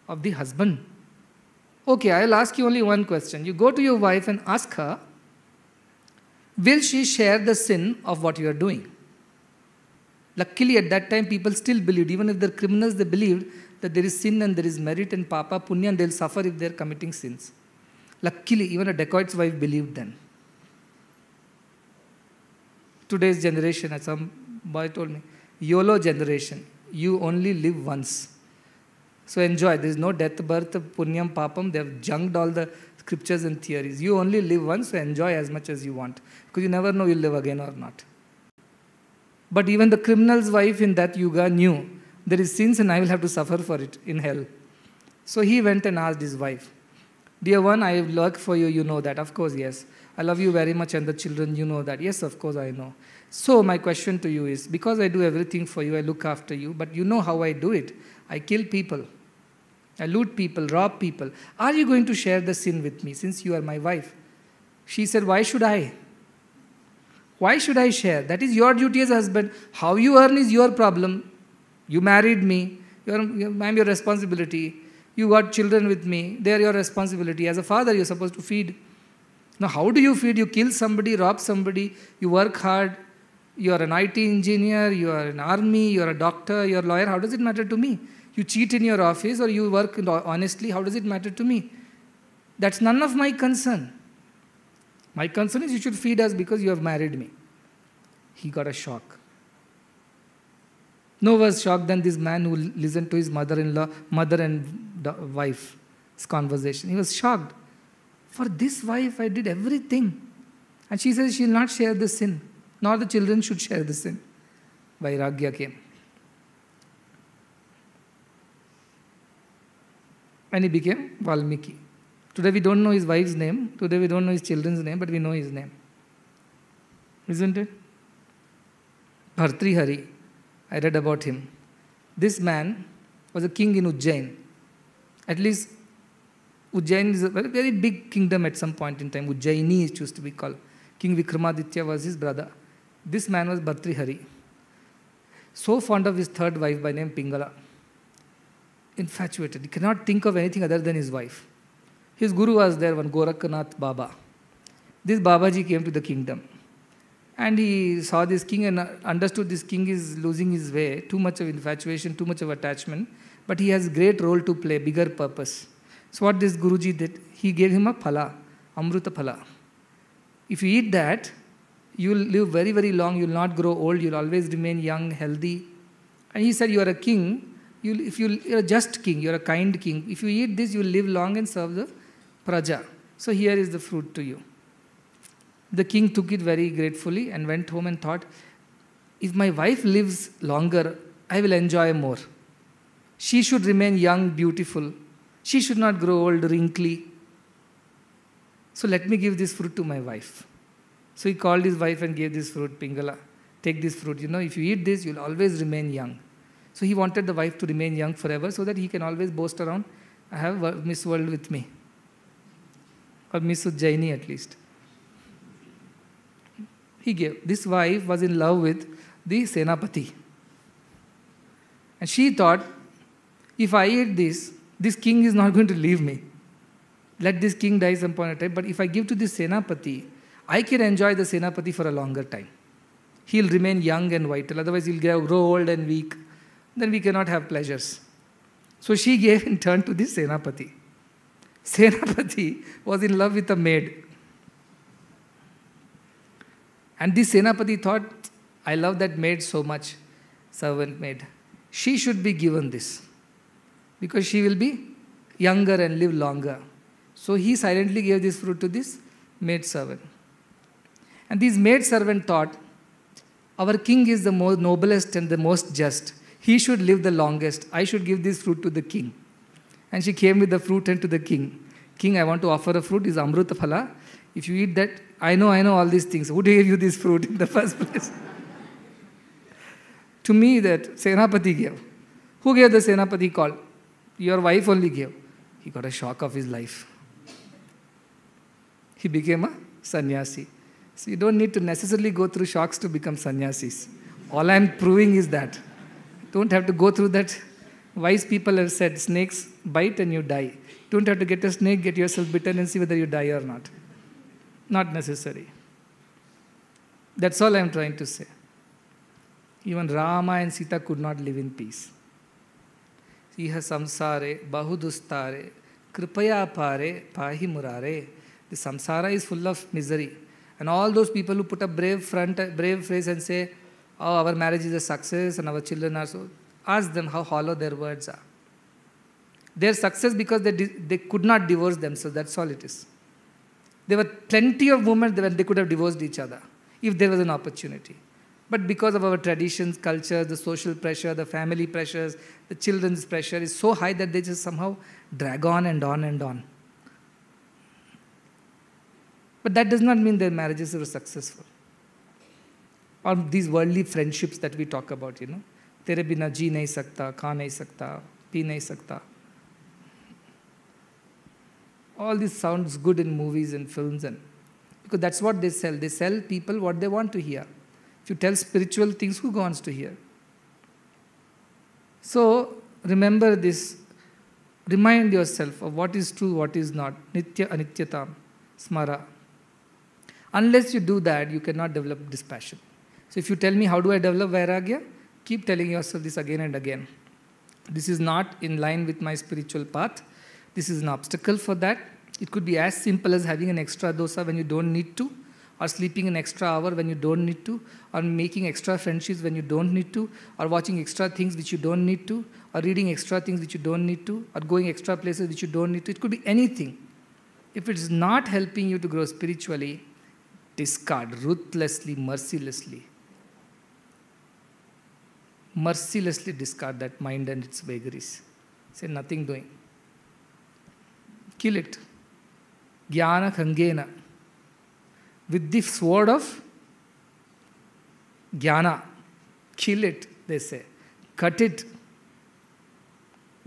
of the husband. Okay, I will ask you only one question. You go to your wife and ask her, will she share the sin of what you are doing? Luckily, at that time, people still believed, even if they're criminals, they believed that there is sin and there is merit and papa, punya, and they'll suffer if they're committing sins. Luckily, even a dacoit's wife believed then. Today's generation, as some boy told me, YOLO generation, you only live once. So enjoy. There is no death, birth, punyam, papam. They have junked all the scriptures and theories. You only live once, so enjoy as much as you want. Because you never know you'll live again or not. But even the criminal's wife in that yuga knew there is sins and I will have to suffer for it in hell. So he went and asked his wife, "Dear one, I work for you, you know that." "Of course, yes." "I love you very much and the children, you know that." "Yes, of course, I know." "So my question to you is, because I do everything for you, I look after you, but you know how I do it. I kill people. I loot people, rob people. Are you going to share the sin with me since you are my wife?" She said, "Why should I? Why should I share? That is your duty as a husband. How you earn is your problem. You married me. I'm your responsibility. You got children with me. They are your responsibility. As a father, you're supposed to feed. Now, how do you feed? You kill somebody, rob somebody, you work hard. You are an IT engineer, you are an army, you are a doctor, you are a lawyer. How does it matter to me? You cheat in your office or you work honestly. How does it matter to me? That's none of my concern. My concern is you should feed us because you have married me." He got a shock. No worse shock than this man who listened to his mother-in-law, mother and wife's conversation. He was shocked. For this wife, I did everything. And she says she will not share the sin, nor the children should share the sin. Vairagya came. And he became Valmiki. Today we don't know his wife's name. Today we don't know his children's name, but we know his name. Isn't it? Bhartrihari. I read about him. This man was a king in Ujjain. At least Ujjain is a very, very big kingdom at some point in time. Ujjaini it used to be called. King Vikramaditya was his brother. This man was Bhartrihari. So fond of his third wife by name Pingala. Infatuated. He cannot think of anything other than his wife. His guru was there, one Gorakhnath Baba. This Babaji came to the kingdom. And he saw this king and understood this king is losing his way, too much of infatuation, too much of attachment, but he has great role to play, bigger purpose. So what this Guruji did, he gave him a phala, Amruta phala. If you eat that, you will live very, very long, you will not grow old, you will always remain young, healthy. And he said, you are a king, you're a just king, you're a kind king. If you eat this, you will live long and serve the praja. So here is the fruit to you. The king took it very gratefully and went home and thought, if my wife lives longer, I will enjoy more. She should remain young, beautiful. She should not grow old, wrinkly. So let me give this fruit to my wife. So he called his wife and gave this fruit, Pingala. Take this fruit. You know, if you eat this, you'll always remain young. So he wanted the wife to remain young forever so that he can always boast around, I have Miss World with me. Or Miss Ujjaini at least. He gave. This wife was in love with the Senapati. And she thought, if I eat this, this king is not going to leave me. Let this king die some point in time. But if I give to this Senapati, I can enjoy the Senapati for a longer time. He'll remain young and vital. Otherwise, he'll grow old and weak. Then we cannot have pleasures. So she gave in turn to this Senapati. Senapati was in love with a maid. And this Senapati thought, I love that maid so much, servant maid. She should be given this because she will be younger and live longer. So he silently gave this fruit to this maid servant. And this maid servant thought, our king is the most noblest and the most just. He should live the longest. I should give this fruit to the king. And she came with the fruit and to the king. King, I want to offer a fruit, is Amruta phala. If you eat that, I know all these things. Who gave you this fruit in the first place? To me, that Senapati gave. Who gave the Senapati call? Your wife only gave. He got a shock of his life. He became a sannyasi. So you don't need to necessarily go through shocks to become sannyasis. All I'm proving is that. Don't have to go through that. Wise people have said, snakes bite and you die. Don't have to get a snake, get yourself bitten and see whether you die or not. Not necessary. That's all I'm trying to say. Even Rama and Sita could not live in peace. Iha samsare, bahudustare, kripaya pare, pahi murare. The samsara is full of misery. And all those people who put a brave face and say, oh, our marriage is a success and our children are so, ask them how hollow their words are. Their success because they could not divorce themselves, that's all it is. There were plenty of moments when they could have divorced each other, if there was an opportunity. But because of our traditions, culture, the social pressure, the family pressures, the children's pressure is so high that they just somehow drag on and on and on. But that does not mean their marriages are successful. Or these worldly friendships that we talk about, Tere bina ji nahi sakta, kha nahi sakta, pee nahi sakta. All this sounds good in movies and films, and because that's what they sell. They sell people what they want to hear. If you tell spiritual things, who wants to hear? So remember this. Remind yourself of what is true, what is not. Nitya anityatam smara. Unless you do that, you cannot develop dispassion. So if you tell me, how do I develop vairagya? Keep telling yourself this again and again. This is not in line with my spiritual path. This is an obstacle for that. It could be as simple as having an extra dosa when you don't need to, or sleeping an extra hour when you don't need to, or making extra friendships when you don't need to, or watching extra things which you don't need to, or reading extra things which you don't need to, or going extra places which you don't need to. It could be anything. If it is not helping you to grow spiritually, discard ruthlessly, mercilessly. Mercilessly discard that mind and its vagaries. Say nothing doing. Kill it. Jnana khangena. With the sword of jnana. Kill it, they say. Cut it.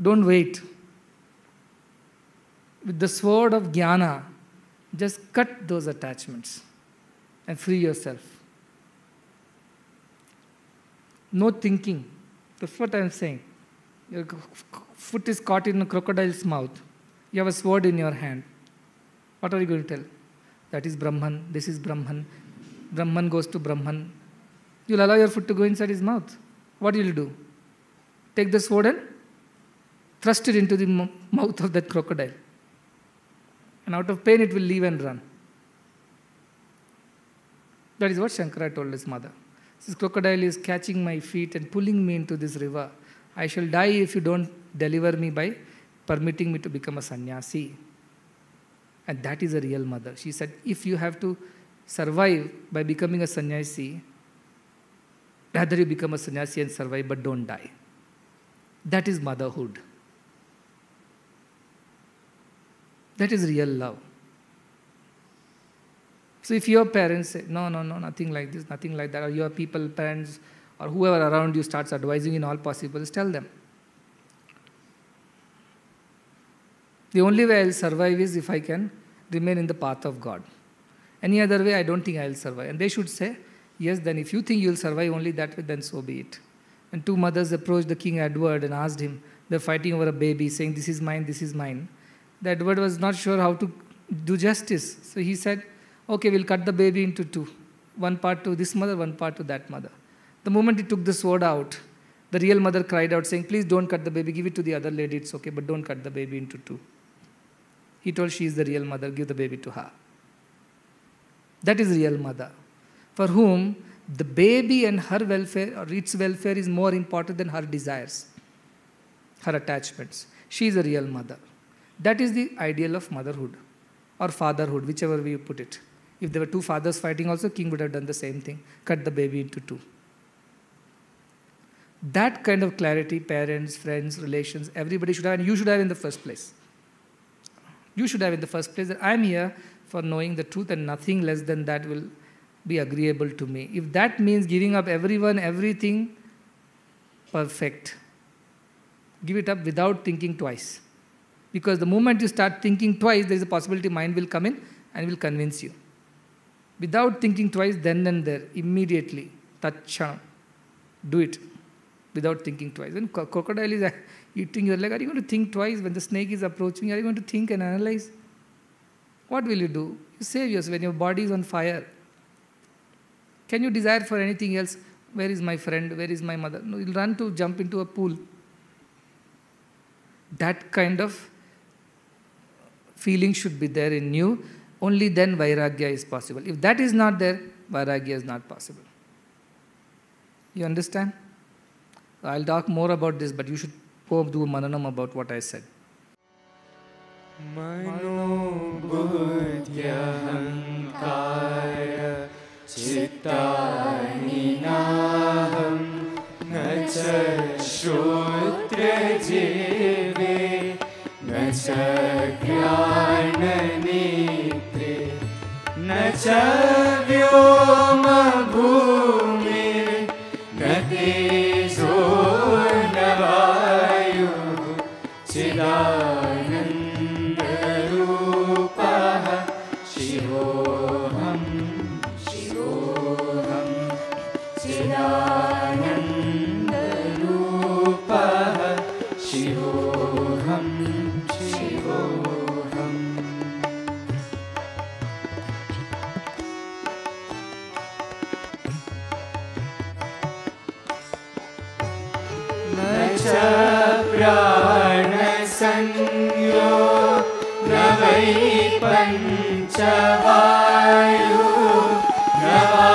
Don't wait. With the sword of jnana, just cut those attachments and free yourself. No thinking. That's what I am saying. Your foot is caught in a crocodile's mouth. You have a sword in your hand. What are you going to tell? That is Brahman. This is Brahman. Brahman goes to Brahman. You'll allow your foot to go inside his mouth. What will you do? Take the sword and thrust it into the mouth of that crocodile. And out of pain it will leave and run. That is what Shankara told his mother. This crocodile is catching my feet and pulling me into this river. I shall die if you don't deliver me by permitting me to become a sannyasi. And that is a real mother. She said, if you have to survive by becoming a sannyasi, rather you become a sannyasi and survive, but don't die. That is motherhood. That is real love. So if your parents say, no, nothing like this, nothing like that, or your people, parents, or whoever around you starts advising in all possibles, tell them. The only way I will survive is if I can remain in the path of God. Any other way, I don't think I will survive. And they should say, yes, then if you think you will survive only that way, then so be it. And two mothers approached the King Edward and asked him, they're fighting over a baby, saying, this is mine, this is mine. The Edward was not sure how to do justice. So he said, okay, we'll cut the baby into two. One part to this mother, one part to that mother. The moment he took the sword out, the real mother cried out saying, please don't cut the baby, give it to the other lady, it's okay, but don't cut the baby into two. He told she is the real mother, give the baby to her. That is real mother, for whom the baby and her welfare or its welfare is more important than her desires, her attachments. She is a real mother. That is the ideal of motherhood or fatherhood, whichever way you put it. If there were two fathers fighting also, king would have done the same thing, cut the baby into two. That kind of clarity, parents, friends, relations, everybody should have, and you should have in the first place. You should have in the first place that I am here for knowing the truth and nothing less than that will be agreeable to me. If that means giving up everyone, everything, perfect. Give it up without thinking twice. Because the moment you start thinking twice, there is a possibility mind will come in and will convince you. Without thinking twice, then and there, immediately, tachana, do it without thinking twice. When crocodile is eating your leg, are you going to think twice? When the snake is approaching, are you going to think and analyze? What will you do? You save yourself when your body is on fire. Can you desire for anything else? Where is my friend? Where is my mother? No, you'll run to jump into a pool. That kind of feeling should be there in you. Only then vairagya is possible. If that is not there, vairagya is not possible. You understand? I'll talk more about this, but you should go do a mananam about what I said. Mano buddhya hankaya चित्तानि नाहं न च श्रोत्रजिह्वे न च घ्राणनेत्रे न च व्योमभूमिर्न तेजो न वायुः चिदानन्दरूपः शिवोऽहं शिवोऽहं चिदानन्दरूपः शिवोऽहं शिवोऽहम् न च प्राणसंज्ञो न वै पञ्चवायु न वा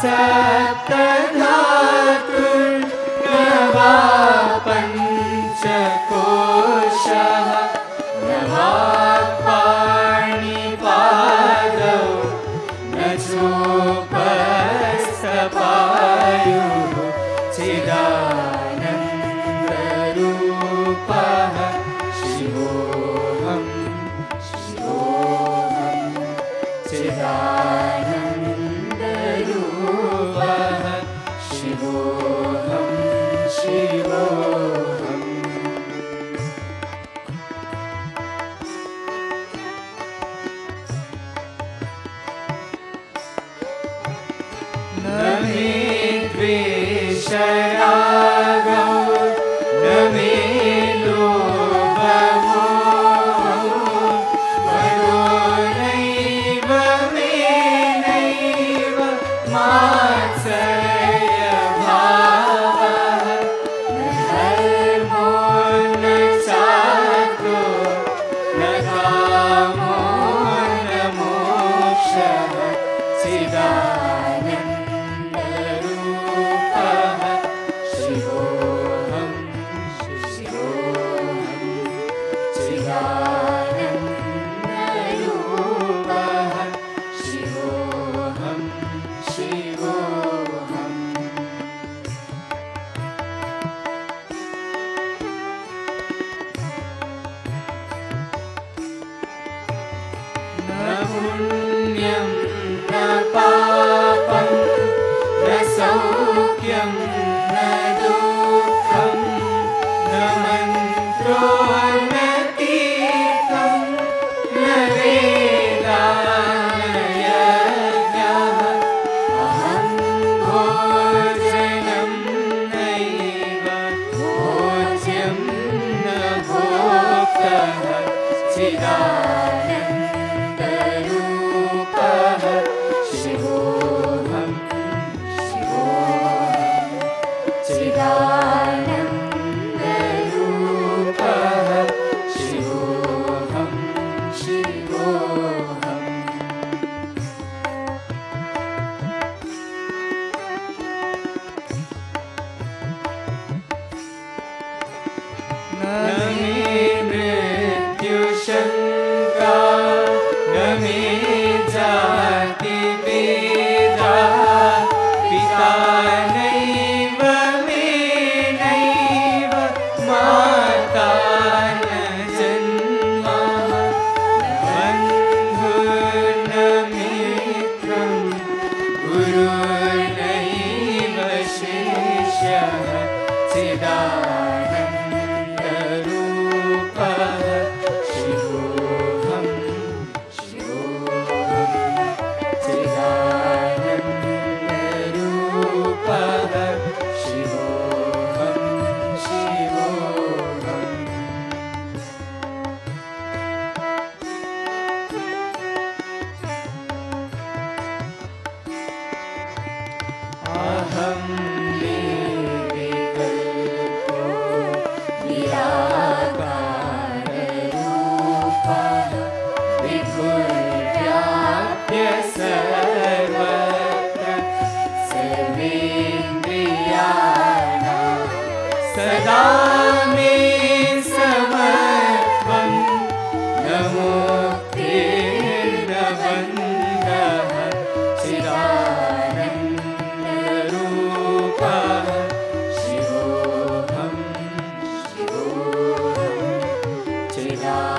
सप्तधातुर्न वा पञ्चकोशः न वा पाणिपादौ न चोपस्थपायुः चिदानन्दरूपः शिवोऽहं शिवोऽहं चिदानन्दरूपः शिवोऽहं शिवोऽहम् न मे द्वेषरागौ न मे लोभमोहो मदो नैव मे नैव मात्सर्यभावः न धर्मो न चार्तो न कामो न मोक्षः चिदानन्दरूपः शिवोऽहं शिवोऽहं चिदानन्दरूपः शिवोऽहं शिवोऽहम् न पुण्यं न पापं न सौख्यं न दुःखं न मन्त्रो न तीर्थं न वेदा न यज्ञः अहं भोजनं नैव भोज्यं न भोक्तः चिदानन्दरूपः शिवोऽहं शिवोऽहं चिदानन्दरूपः शिवोऽहं शिवोऽहम् न मे मृत्युशङ्का न मे जातिभेदा पिता नैव मे नैव माता न जन्मः बन्धुर्न मित्रं गुरुर्नैव शिष्यः चिदानन्दरूपः पिता